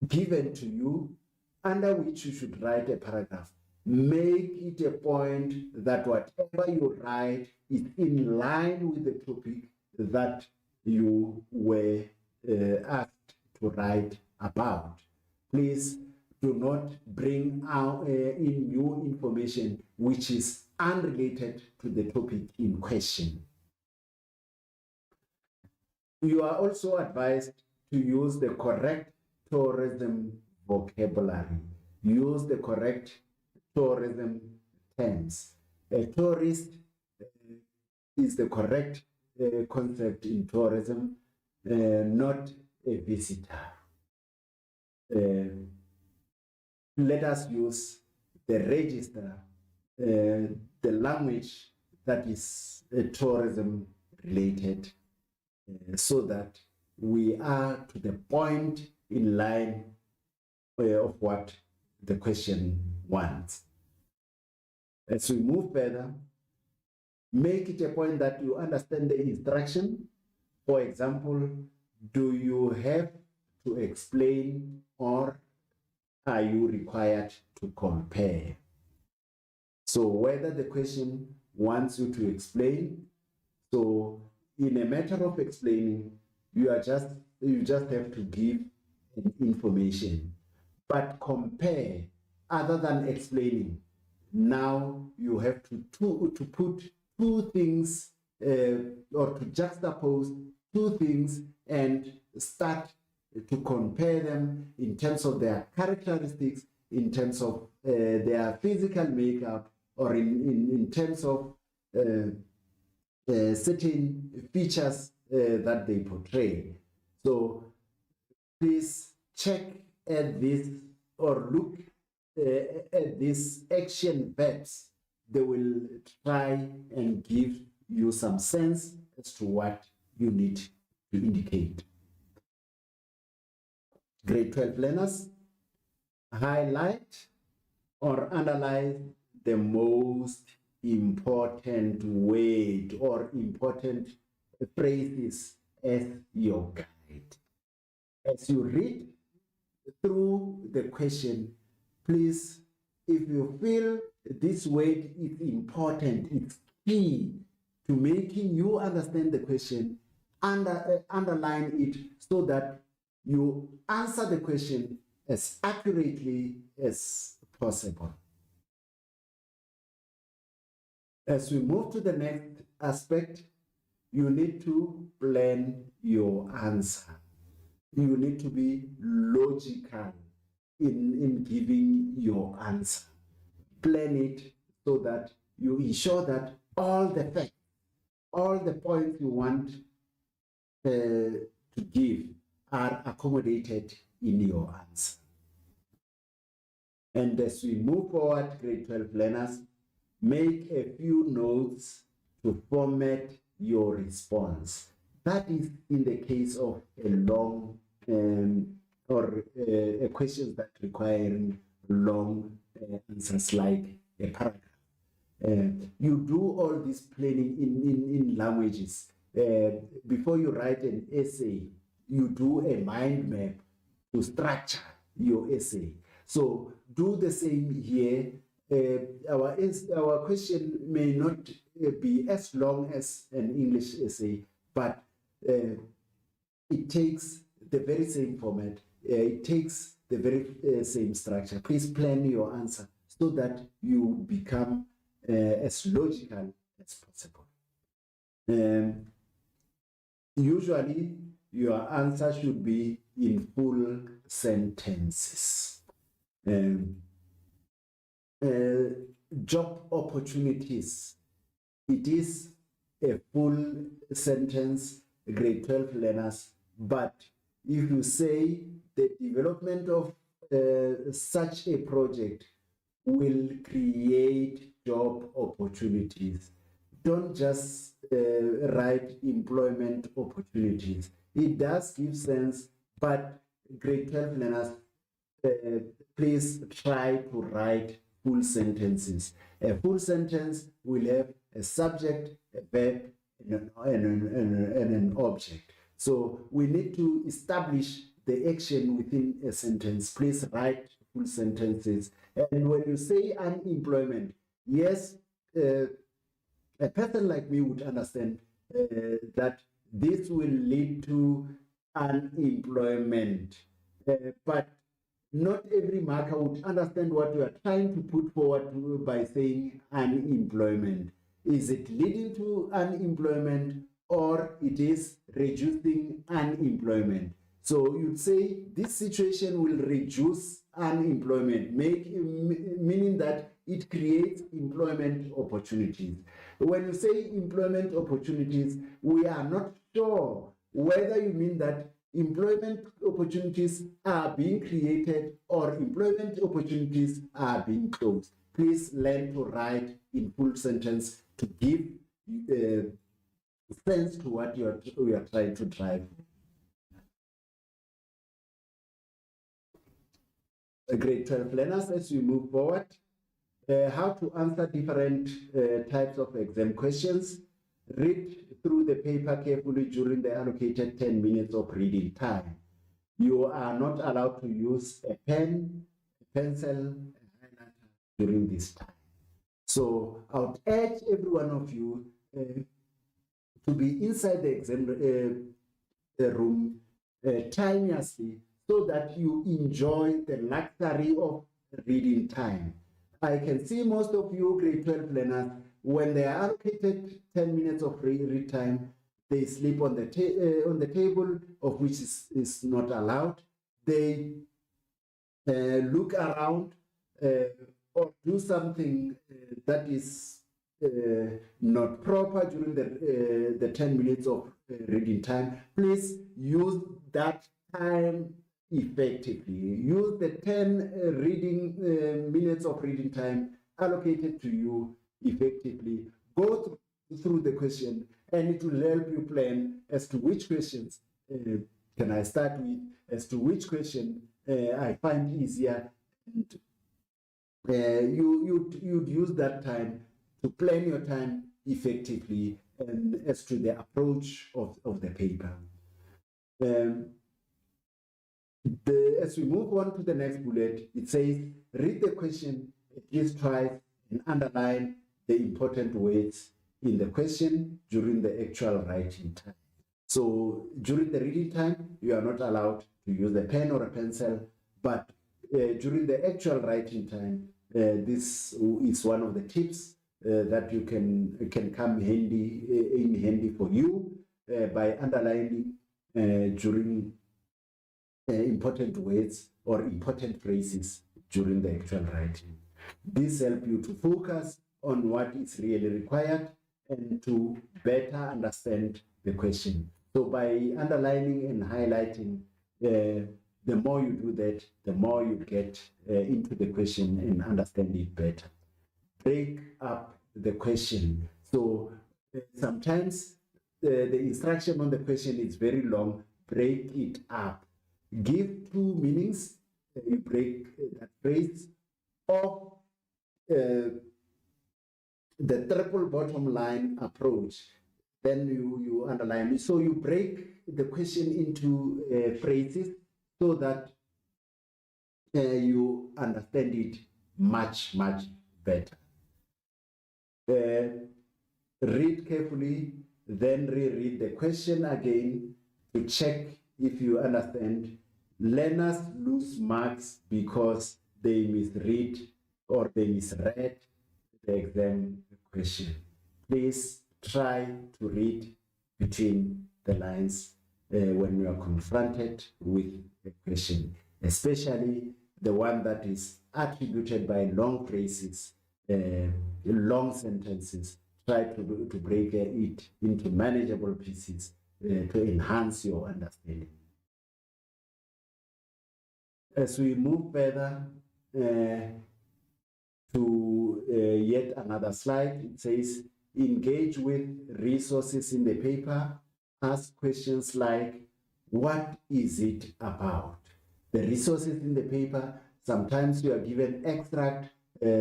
given to you under which you should write a paragraph. Make it a point that whatever you write is in line with the topic that you were asked to write about. Please do not bring out in new information which is unrelated to the topic in question. You are also advised to use the correct tourism vocabulary. Use the correct tourism terms. A tourist is the correct concept in tourism, not a visitor. Let us use the register, the language that is tourism related, so that we are to the point in line of what the question wants. As we move further, make it a point that you understand the instruction. For example, do you have to explain or are you required to compare? So whether the question wants you to explain, so in a matter of explaining, you just have to give information. But compare, other than explaining, now you have to put two things or to juxtapose two things and start to compare them in terms of their characteristics, in terms of their physical makeup, or in terms of certain features that they portray. So please check at this or look at these action verbs. They will try and give you some sense as to what you need to indicate. Grade 12 learners, highlight or analyze the most important word or important phrases as your guide. As you read through the question, please, if you feel this word is important, it's key to making you understand the question, underline it so that you answer the question as accurately as possible. As we move to the next aspect, you need to plan your answer. You need to be logical in giving your answer. Plan it so that you ensure that all the facts, all the points you want to give are accommodated in your answer. And as we move forward, grade 12 learners, make a few notes to format your response. That is in the case of a long or a question that requiring long answers like a paragraph. You do all this planning in languages. Before you write an essay, you do a mind map to structure your essay. So do the same here. Our question may not be as long as an English essay, but it takes the very same format. It takes the very same structure. Please plan your answer so that you become as logical as possible. Usually, your answer should be in full sentences. Job opportunities. It is a full sentence, grade 12 learners, but if you say the development of such a project will create job opportunities, don't just write employment opportunities. It does give sense, but grade 12 learners, please try to write full sentences. A full sentence will have a subject, a verb, and an object. So we need to establish the action within a sentence. Please write full sentences. And when you say unemployment, yes, a person like me would understand that this will lead to unemployment. But not every marker would understand what you are trying to put forward by saying unemployment. Is it leading to unemployment or it is reducing unemployment? So you'd say this situation will reduce unemployment, meaning that it creates employment opportunities. When you say employment opportunities, we are not sure whether you mean that employment opportunities are being created or employment opportunities are being closed. Please learn to write in full sentence to give sense to what you are trying to drive. Grade 12 learners, as we move forward, how to answer different types of exam questions. read through the paper carefully during the allocated 10 minutes of reading time. You are not allowed to use a pen, a pencil, a highlighter during this time. So I would urge every one of you to be inside the exam room timelessly so that you enjoy the luxury of reading time. I can see most of you grade 12 learners, when they are allocated 10 minutes of read time, they sleep on the table, of which is not allowed. They look around or do something that is not proper during the 10 minutes of reading time. Please use that time effectively. Use the 10 minutes of reading time allocated to you effectively. Go through the question, and it will help you plan as to which questions can I start with, as to which question I find easier. And you'd use that time to plan your time effectively and as to the approach of the paper. As we move on to the next bullet, it says, read the question at least twice and underline the important words in the question during the actual writing time. So during the reading time, you are not allowed to use a pen or a pencil, but during the actual writing time, this is one of the tips that you can come in handy for you by underlining during important words or important phrases during the actual writing. This helps you to focus on what is really required and to better understand the question. So by underlining and highlighting, the more you do that, the more you get into the question and understand it better. Break up the question. So sometimes the instruction on the question is very long. Break it up. Give two meanings. You break that phrase, or the triple bottom line approach. Then you underline it. So you break the question into phrases so that you understand it much, much better. Read carefully, then reread the question again to check if you understand. Learners lose marks because they misread or they misread the exam question. Please try to read between the lines when you are confronted with a question, especially the one that is attributed by long phrases, long sentences. Try to break it into manageable pieces to enhance your understanding. As we move further to yet another slide, it says, engage with resources in the paper. Ask questions like, what is it about? The resources in the paper, sometimes you are given extract,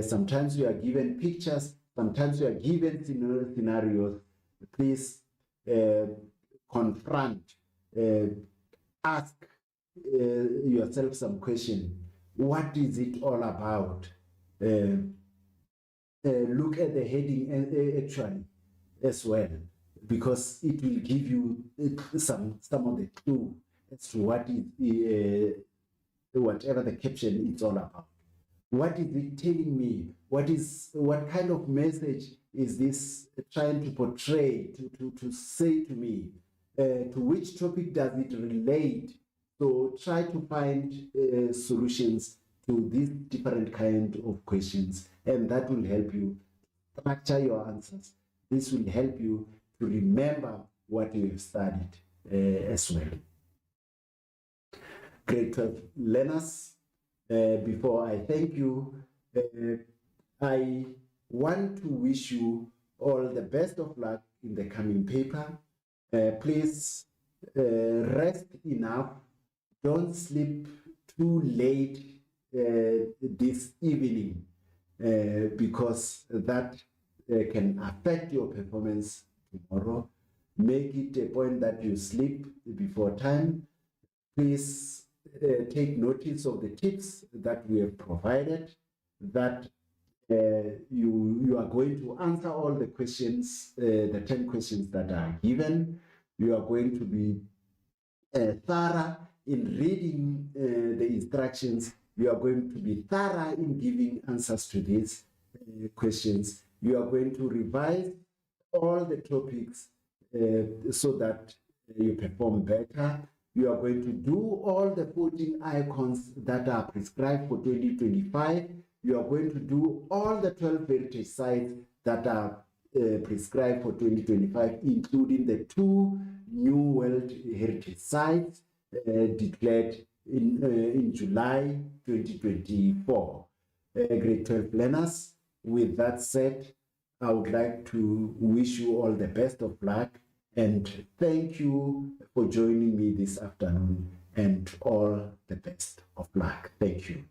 sometimes you are given pictures, sometimes you are given scenarios. Please confront, ask yourself some question. What is it all about? Look at the heading actually as well, because it will give you some of the clue as to what is whatever the caption is all about. What is it telling me? What kind of message is this trying to portray, to say to me? To which topic does it relate? So try to find solutions to these different kinds of questions, and that will help you structure your answers. This will help you to remember what you have studied as well. Grade 12 learners, before I thank you, I want to wish you all the best of luck in the coming paper. Please rest enough. Don't sleep too late this evening because that can affect your performance tomorrow. Make it a point that you sleep before time. Please take notice of the tips that we have provided, that you are going to answer all the questions, the 10 questions that are given. You are going to be thorough in reading the instructions. You are going to be thorough in giving answers to these questions. You are going to revise all the topics so that you perform better. You are going to do all the 14 icons that are prescribed for 2025. You are going to do all the 12 heritage sites that are prescribed for 2025, including the 2 new World Heritage Sites declared in July 2024. Grade 12 learners, with that said, I would like to wish you all the best of luck and thank you for joining me this afternoon, and all the best of luck. Thank you.